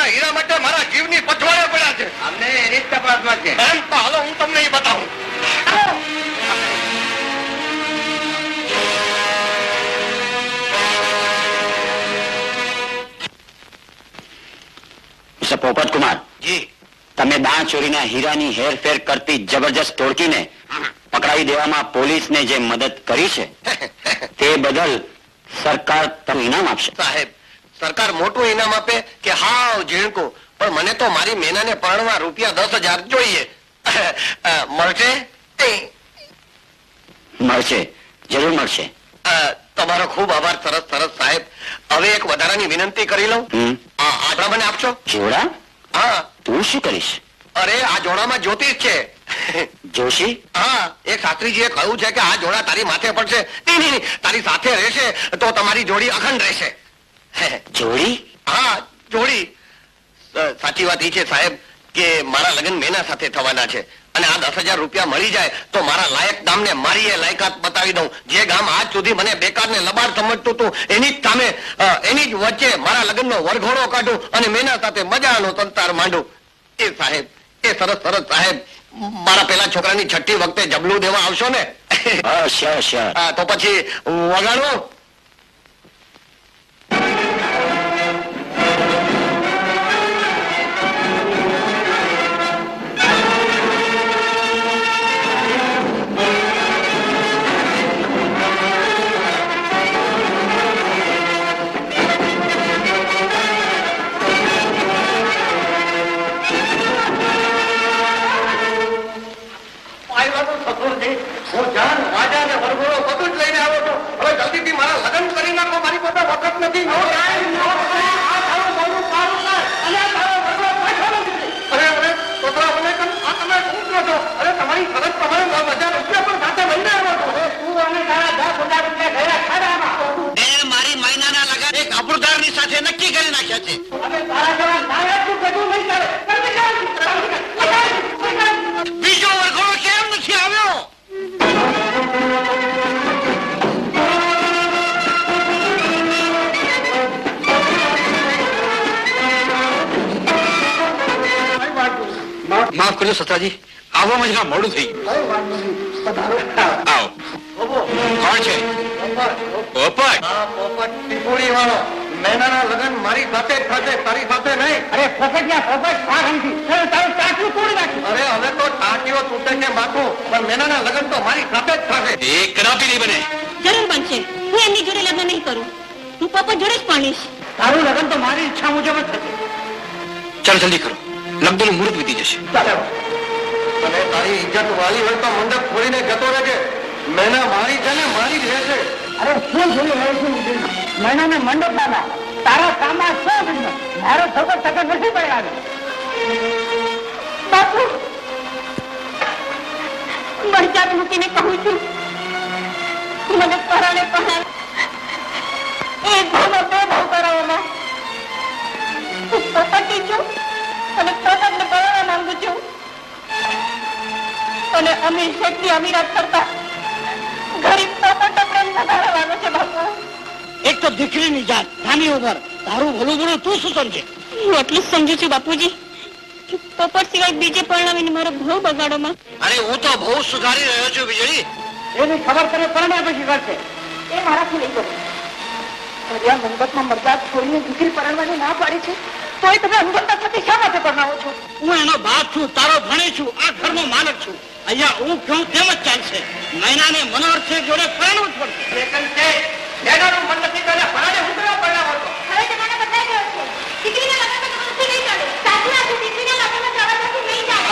આ હીરા માટે મારા જીવની પછવાડે પડ્યા છે. અમને એની જ તપાસમાં છે. એમ તો હાલો હું તમને એ બતાવું. મિસ્ટર પોપટ કુમાર, જી તમે દાણ ચોરીના હીરાની હેરફેર કરતી જબરજસ્ત ટોળકીને પકડાવી દેવામાં પોલીસને જે મદદ કરી છે તે બદલ સરકાર તમને ઇનામ આપશે. સાહેબ, સરકાર મોટું ઇનામ આપે કે હાવ ઝીણકું, પણ મને તો મારી મેનાને પરણવા રૂપિયા 10,000 જોઈએ. મળશે? મળશે, જરૂર મળશે. તમારો ખૂબ આભાર. સરસ સરસ સાહેબ. હવે એક વધારાની વિનંતી કરી લઉં. આપણા મને આપશો? જોડા? હા. તું શું કરીશ? અરે આ જોડામાં જ્યોતિષ છે. જોશી? હા, એક શાસ્ત્રીજીએ કહ્યું છે કે આ જોડા તારી માથે પડશે. નહીં, તારી સાથે રહેશે તો તમારી જોડી અખંડ રહેશે. જોડી? હા, જોડી. સાચી વાત એ છે સાહેબ કે મારા લગ્ન મેના સાથે થવાના છે અને આ 10,000 રૂપિયા મળી જાય તો મારા લાયક ગામને મારી એ લાયકાત બતાવી દઉં. જે ગામ આજ સુધી મને બેકાર ને લબાડ સમજતું હતું એની જ સામે એની જ વચ્ચે મારા લગ્નનો વરઘોડો કાઢું અને મેના સાથે મજાનો સંસાર માંડું. એ સાહેબ, એ સરસ સરસ સાહેબ, મારા પેલા છોકરાની છઠ્ઠી વખતે જબલું દેવા આવશો ને? શ્યોર. તો પછી વગાડો. હું જાન વાજા ને વરઘોડો બધું જ લઈને આવ્યો છું. હવે જલ્દીથી મારા લગ્ન કરી નાખો. મારી પાસે વખત નથી. અરે છોકરા મને આ તમે શું કહો છો? અરે તમારી ફરજ પ્રમાણે 10,000 રૂપિયા પણ સાથે લઈને આવ્યો છું. તું અને તારા 10,000 રૂપિયા ગયા ખાડામાં. મારી મહિનાના લગન એક અપુરદારની સાથે નક્કી કરી નાખ્યા છે. હવે તારા જેવા નાયક તું બધું નહીં ચાલે. બીજો વરઘોડો કેમ નથી આવ્યો? માફ કરજો સતાજી, આવવામાં જરા મોડું થઈ ગયું. આવો. કોણ છે? પોપટ. પોપટ ટીપુડી વાળો. મેનાના લગ્ન મારી સાથે જ થશે, તારી સાથે નહીં. અરે પોપટ સારામથી તારું ચાટલું તોડી નાખ્યું. અરે હવે તો ટાંટીઓ તૂટે છે માથું, પણ મેનાના લગ્ન તો મારી સાથે જ થશે. એ કદાપી નહીં બને. જરૂર બનશે. હું એમની જોડે લગ્ન નહીં કરું. હું પોપટ જોડે જ પરણીશ. તારું લગ્ન તો મારી ઈચ્છા મુજબ જ થશે. ચાલો જલ્દી કરો, લગ્નનું મુહૂર્ત વીતી જશે. અને તારી ઇજ્જત વાલી હોય તો મંડપ છોડીને જતો રહેજે. મેના મારી છે ને મારી જ રહેશે. અરે શું જોયું હવે શું મહિનાને મંડપ દાદા તારા કામમાં શું થયું? મારો છોકરો તકે નથી પડ્યા. બાપુ, મરચાટ મૂકીને કહું છું, મને પરાણે પરાણે એક ભાવમાં બે ભાવ કરાવવામાં હું પોપટી છું અને પોપટને પરાવા માંગુ છું. અને અમીર શેઠની અમીરાત કરતા ગરીબ પોપટ પ્રેમ વધારવાનો છે બાપુ. એક તો દીકરીની જાત નાની ઉંમર, તારું ભલું ભલું તું શું સમજે? હું એટલું જ સમજુ છું બાપુજી કે પોપટ સિવાય બીજે પરણાવીને મારો ભાવ બગાડોમાં. અરે હું તો બહુ સુધારી રહ્યો છું વીજળી. એની ખબર કરે પરણ્યા પછી કરશે. એ મારાથી નહીં કરું. હરિયા મંડપમાં મરદાદ છોડીને દીકરી પરણવાની ના પાડી છે, તોય તમે અંગતા થતી શા માટે પરણાવો છો? હું એનો બાપ છું, તારો ભણી છું, આ ઘરનો માલક છું. અહીંયા હું કહું તેમ જ ચાલશે. મહિનાને મનોહર છે જોડે પરણવું જ પડશે. મેનાનું મન નથી કરે, પરાણે હું કરવા પરણાવો છો? હવે જમાનો બદલાઈ ગયો છે. દીકરીના લગ્નમાં જબરદસ્તી નહીં ચાલે. સાચી વાત છે, દીકરીના લગ્નમાં જબરદસ્તી નહીં ચાલે.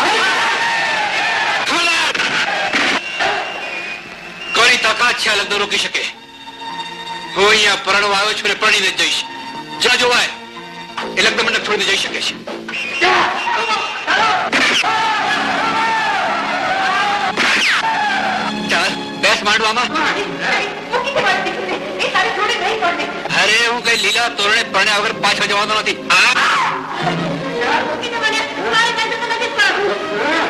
કોની તાકાત છે આ લગ્ન રોકી શકે? હું અહીંયા પરણવા આવ્યો છું ને પરણીને જ જઈશ. જ્યાં જોવાય એ લગ્ન મંડપ છોડીને જઈ શકે છે. ચાલ બેસ માંડવામાં. મૂકી દે મારી દીકરીને. એ તારી જોડે નહીં પડે. અરે હું કઈ લીલા તોરણે પરણ્યા વગર પાછો જવાનો નથી. મૂકી દે મને. મારી પાસે તો નથી પાડું.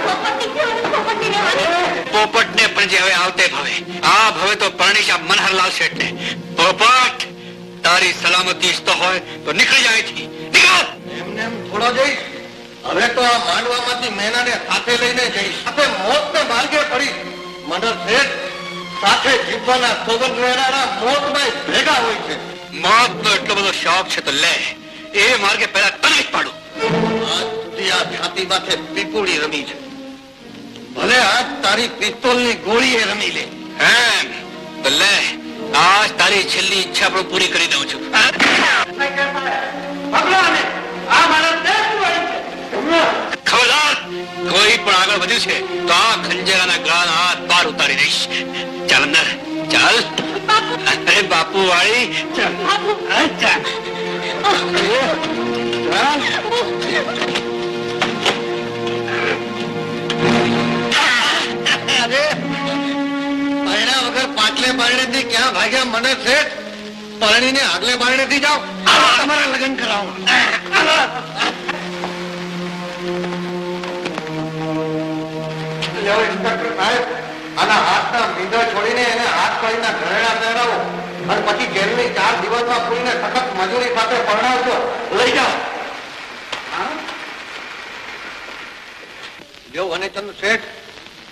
પોપટની છે અને પોપટની રહેવાની. પોપટને પણ જે હવે આવતે ભવે, આ ભવે તો પરણીશા મનહરલાલ શેઠને. પોપટ, તારી સલામતી ઈચ્છતો હોય તો નીકળી જાય અહીંથી. નીકળ. એમને એમ થોડો જઈશ. હવે તો આ માંડવામાંથી મેનાને સાથે લઈને જઈશ. સાથે મોતને માર્ગે પડી. મંડળ શેઠ સાથે જીવવાના સોગંદ રહેનારા મોતમાં ભેગા હોય છે. મોતનો એટલો બધો શોખ છે તો લે, એ માર્ગે પહેલા તને જ પાડું. આજ સુધી આ છાતી માથે પીપુડી રમી છે. ભલે આજ તારી પિસ્તોલની ગોળીએ રમી લે. એમ તો લે, આજ તારી છેલ્લી ઈચ્છા પણ પૂરી કરી દઉં છું. ખબરદાર, કોઈ પણ આગળ વધ્યું છે તો આ ખંજરાના ગળાના હાથ પાર ઉતારી દઈશ. ચાલ અંદર, ચાલ. અરે બાપુ વાળી, ચાલ. ચાલ. પરણ્યા વગર પાટલે બારણેથી ક્યાં ભાગ્યા મંડળ શેઠ? પરણીને આગલે બારણેથી જાઓ. તમારા લગ્ન કરાવો. ઇન્સ્પેક્ટર સાહેબ, આના હાથના મીંડા છોડીને એને હાથ પાડીના ઘરેણા પહેરાવો અને પછી જેલની 4 દિવસમાં પૂરીને સખત મજૂરી સાથે પરણાવજો. લઈ જાઓ. જો વનેચંદ શેઠ,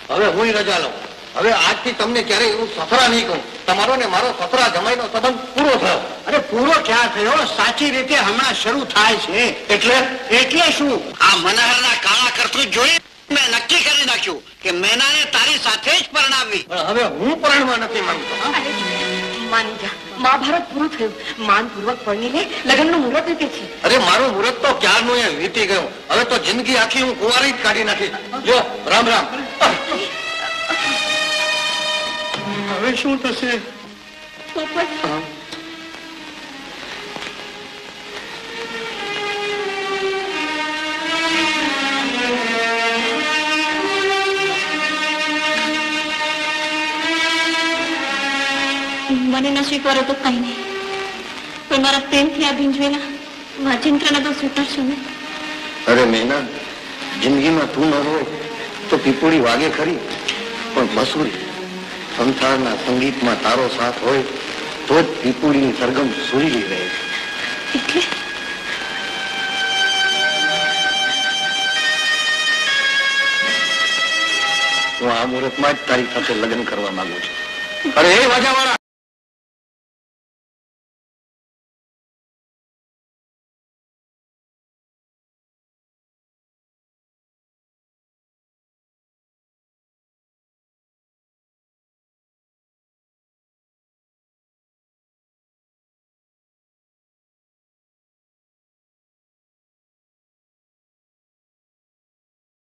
હવે હું રજા લઉં. હવે આજથી તમને ક્યારેય એવું સસરા નહીં કહું. તમારો ને મારો સસરા જમાઈનો સંબંધ પૂરો થયો. અરે પૂરો ક્યાં થયો? સાચી રીતે હમણાં શરૂ થાય છે. એટલે શું? આ મનહરના કાળા કરતું જોઈ મેં નક્કી કરી નાખ્યું કે મેનાને તારી સાથે જ પરણાવવી. પણ હવે હું પરણવા નથી માંગતો. માની જા, મહાભારત પૂરું થયું. માનપૂર્વક પરણી લે, લગ્નનું મુહૂર્ત વીતે છે. અરે મારું મુહૂર્ત તો ક્યારનું એ વીતી ગયું. હવે તો જિંદગી આખી હું કુંવારી જ કાઢી નાખી. જો રામ રામ. હવે શું થશે? પોપટ, મને ન સ્વીકારો તો કઈ નહીં, પણ મારા પ્રેમથી આ ભીંજવેલા વાજિંત્રના તો સ્વીકારશો ને? અરે મેના, જિંદગીમાં તું ન હોય તો પીપોળી વાગે ખરી, પણ મસૂરી સંસારના સંગીતમાં તારો સાથ હોય તો જ પીપોળીની સરગમ સુરીલી રહે છે. એટલે હું આ મુહૂર્તમાં જ તારી સાથે લગ્ન કરવા માંગુ છું. અરે એ વાજાવાળા,